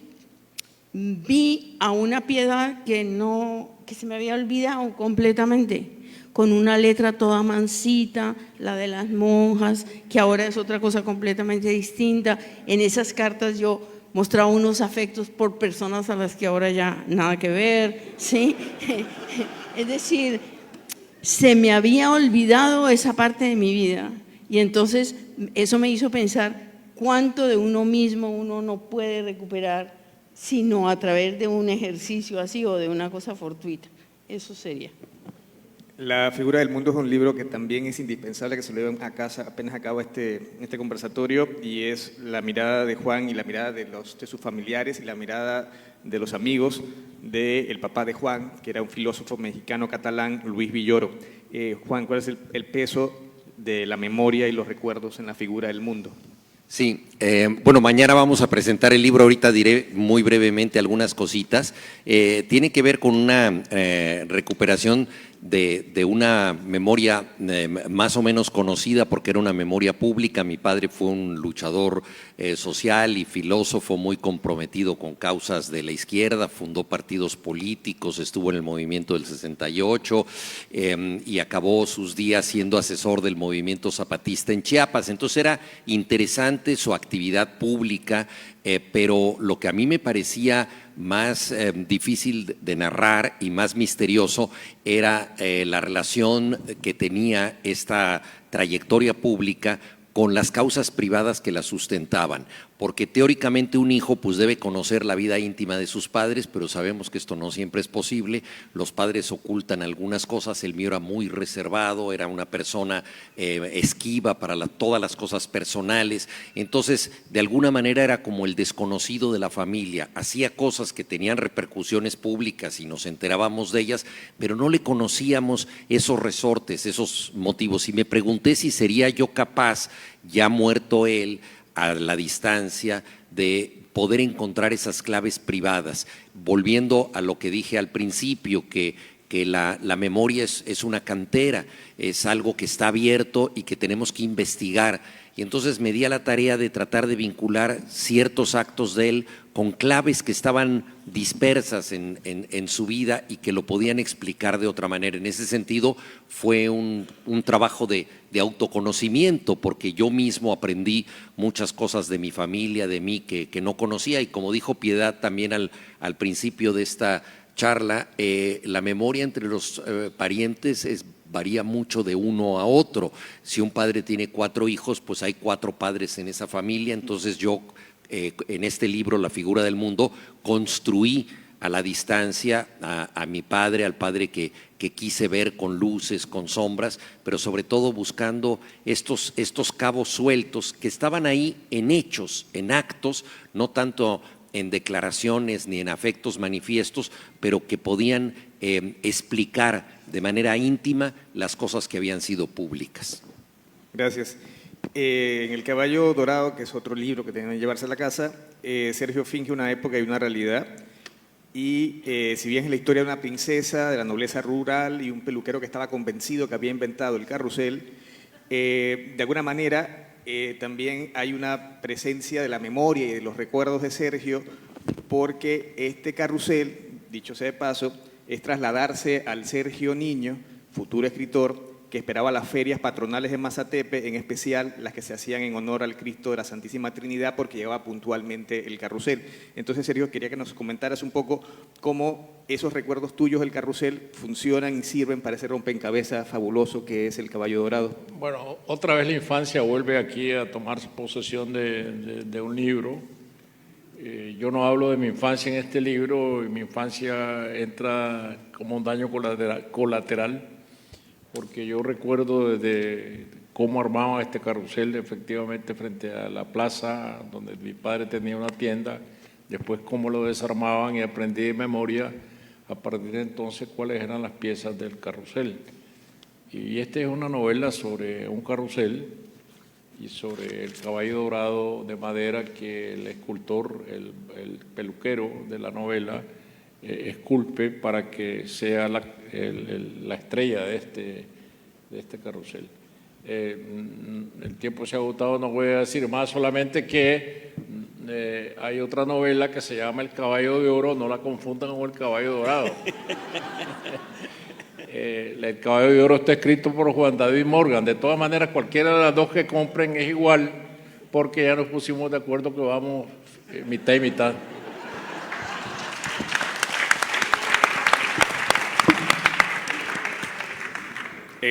vi a una Piedad que se me había olvidado completamente, con una letra toda mansita, la de las monjas, que ahora es otra cosa completamente distinta. En esas cartas yo mostraba unos afectos por personas a las que ahora ya nada que ver, ¿sí? Es decir, se me había olvidado esa parte de mi vida, y entonces eso me hizo pensar cuánto de uno mismo uno no puede recuperar sino a través de un ejercicio así o de una cosa fortuita. Eso sería. La figura del mundo es un libro que también es indispensable que se lo lleven a casa apenas acaba este conversatorio, y es la mirada de Juan y la mirada de sus familiares y la mirada de los amigos del papá de Juan, que era un filósofo mexicano catalán, Luis Villoro. Juan, ¿cuál es el peso de la memoria y los recuerdos en la figura del mundo? Sí, bueno, mañana vamos a presentar el libro, ahorita diré muy brevemente algunas cositas. Tiene que ver con una recuperación de una memoria más o menos conocida porque era una memoria pública. Mi padre fue un luchador social y filósofo muy comprometido con causas de la izquierda, fundó partidos políticos, estuvo en el movimiento del 68 y acabó sus días siendo asesor del movimiento zapatista en Chiapas. Entonces era interesante su actividad pública, pero lo que a mí me parecía más difícil de narrar y más misterioso era la relación que tenía esta trayectoria pública con las causas privadas que la sustentaban, porque teóricamente un hijo pues debe conocer la vida íntima de sus padres, pero sabemos que esto no siempre es posible. Los padres ocultan algunas cosas. El mío era muy reservado, era una persona esquiva para todas las cosas personales. Entonces, de alguna manera era como el desconocido de la familia. Hacía cosas que tenían repercusiones públicas y nos enterábamos de ellas, pero no le conocíamos esos resortes, esos motivos. Y me pregunté si sería yo capaz, ya muerto él, a la distancia, de poder encontrar esas claves privadas, volviendo a lo que dije al principio, que la memoria es una cantera, es algo que está abierto y que tenemos que investigar. Y entonces me di a la tarea de tratar de vincular ciertos actos de él con claves que estaban dispersas en su vida y que lo podían explicar de otra manera. En ese sentido fue un trabajo de autoconocimiento, porque yo mismo aprendí muchas cosas de mi familia, de mí, que no conocía. Y como dijo Piedad también al principio de esta charla, la memoria entre los parientes varía mucho de uno a otro. Si un padre tiene 4 hijos, pues hay 4 padres en esa familia. Entonces yo en este libro, La figura del mundo, construí a la distancia a mi padre, al padre que quise ver con luces, con sombras, pero sobre todo buscando estos cabos sueltos que estaban ahí en hechos, en actos, no tanto en declaraciones ni en afectos manifiestos, pero que podían explicar de manera íntima las cosas que habían sido públicas. Gracias. En El caballo dorado, que es otro libro que tienen que llevarse a la casa, Sergio finge una época y una realidad. Y si bien es la historia de una princesa de la nobleza rural y un peluquero que estaba convencido que había inventado el carrusel, de alguna manera también hay una presencia de la memoria y de los recuerdos de Sergio, porque este carrusel, dicho sea de paso, es trasladarse al Sergio niño, futuro escritor, que esperaba las ferias patronales de Mazatepe, en especial las que se hacían en honor al Cristo de la Santísima Trinidad, porque llevaba puntualmente el carrusel. Entonces, Sergio, quería que nos comentaras un poco cómo esos recuerdos tuyos del carrusel funcionan y sirven para ese rompecabezas fabuloso que es el caballo dorado. Bueno, otra vez la infancia vuelve aquí a tomar posesión de un libro. Yo no hablo de mi infancia en este libro, y mi infancia entra como un daño colateral, porque yo recuerdo desde cómo armaban este carrusel efectivamente frente a la plaza donde mi padre tenía una tienda, después cómo lo desarmaban, y aprendí de memoria a partir de entonces cuáles eran las piezas del carrusel. Y esta es una novela sobre un carrusel y sobre el caballo dorado de madera que el escultor, el peluquero de la novela, esculpe para que sea la estrella de este carrusel. El tiempo se ha agotado, no voy a decir más, solamente que hay otra novela que se llama El caballo de oro, no la confundan con El caballo dorado. El caballo de oro está escrito por Juan David Morgan. De todas maneras, cualquiera de las dos que compren es igual, porque ya nos pusimos de acuerdo que vamos mitad y mitad.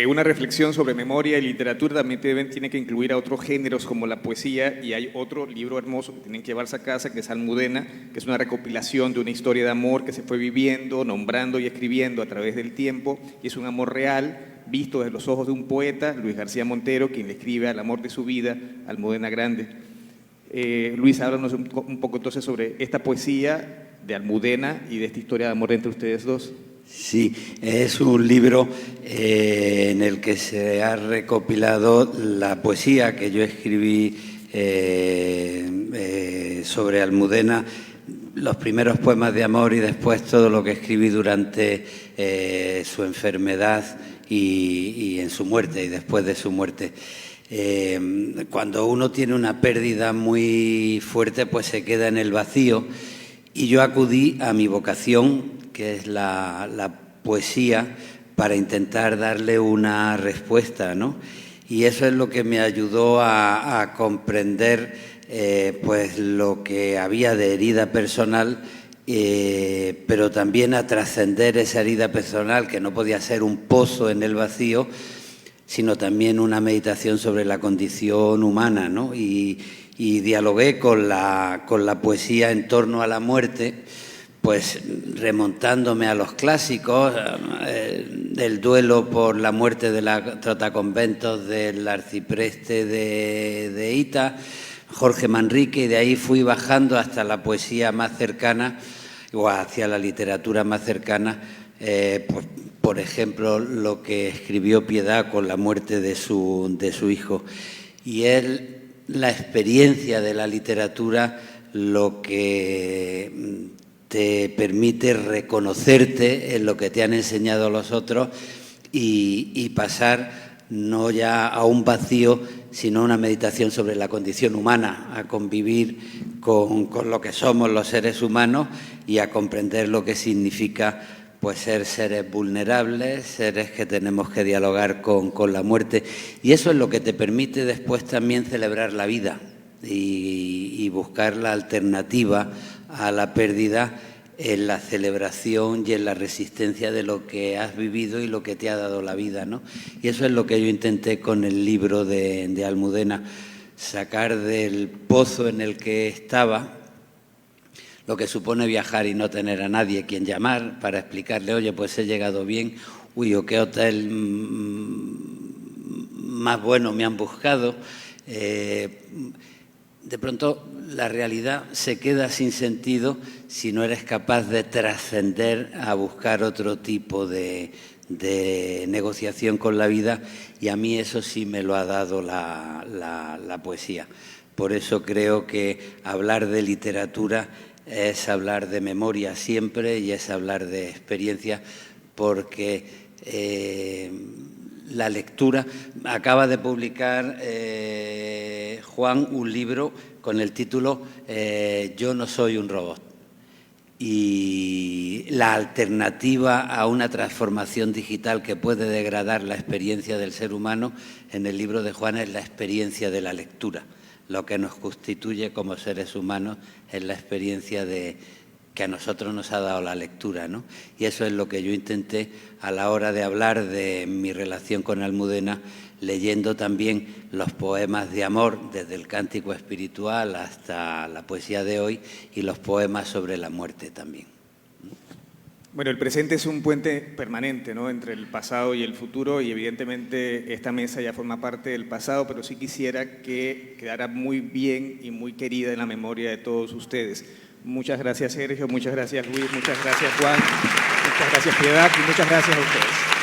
Una reflexión sobre memoria y literatura también tiene que incluir a otros géneros como la poesía, y hay otro libro hermoso que tienen que llevarse a casa, que es Almudena, que es una recopilación de una historia de amor que se fue viviendo, nombrando y escribiendo a través del tiempo, y es un amor real, visto desde los ojos de un poeta, Luis García Montero, quien le escribe al amor de su vida, Almudena Grande. Luis, háblanos un poco entonces sobre esta poesía de Almudena y de esta historia de amor entre ustedes dos. Sí, es un libro en el que se ha recopilado la poesía que yo escribí sobre Almudena los primeros poemas de amor y después todo lo que escribí durante su enfermedad y en su muerte y después de su muerte. Cuando uno tiene una pérdida muy fuerte, pues se queda en el vacío, y yo acudí a mi vocación, que es la poesía, para intentar darle una respuesta, ¿no? Y eso es lo que me ayudó a comprender pues lo que había de herida personal, pero también a trascender esa herida personal, que no podía ser un pozo en el vacío, sino también una meditación sobre la condición humana, ¿no? Y dialogué con la poesía en torno a la muerte, pues remontándome a los clásicos, del duelo por la muerte de la trotaconventos del arcipreste de Hita, Jorge Manrique, y de ahí fui bajando hasta la poesía más cercana, o hacia la literatura más cercana, pues, por ejemplo, lo que escribió Piedad con la muerte de su hijo. Y es la experiencia de la literatura lo que te permite reconocerte en lo que te han enseñado los otros y pasar no ya a un vacío, sino a una meditación sobre la condición humana, a convivir con lo que somos los seres humanos y a comprender lo que significa, pues, ser seres vulnerables, seres que tenemos que dialogar con la muerte. Y eso es lo que te permite después también celebrar la vida y buscar la alternativa a la pérdida en la celebración y en la resistencia de lo que has vivido y lo que te ha dado la vida, ¿no? Y eso es lo que yo intenté con el libro de Almudena, sacar del pozo en el que estaba, lo que supone viajar y no tener a nadie quien llamar para explicarle, oye, pues he llegado bien, uy, o qué hotel más bueno me han buscado. De pronto la realidad se queda sin sentido si no eres capaz de trascender a buscar otro tipo de negociación con la vida, y a mí eso sí me lo ha dado la poesía. Por eso creo que hablar de literatura es hablar de memoria siempre y es hablar de experiencia, porque la lectura... Acaba de publicar Juan un libro con el título Yo no soy un robot. Y la alternativa a una transformación digital que puede degradar la experiencia del ser humano, en el libro de Juan, es la experiencia de la lectura. Lo que nos constituye como seres humanos es la experiencia que a nosotros nos ha dado la lectura, ¿no? Y eso es lo que yo intenté a la hora de hablar de mi relación con Almudena, leyendo también los poemas de amor, desde el cántico espiritual hasta la poesía de hoy, y los poemas sobre la muerte también. Bueno, el presente es un puente permanente, ¿no?, entre el pasado y el futuro, y evidentemente esta mesa ya forma parte del pasado, pero sí quisiera que quedara muy bien y muy querida en la memoria de todos ustedes. Muchas gracias, Sergio, muchas gracias, Luis, muchas gracias, Juan, muchas gracias, Piedad, y muchas gracias a ustedes.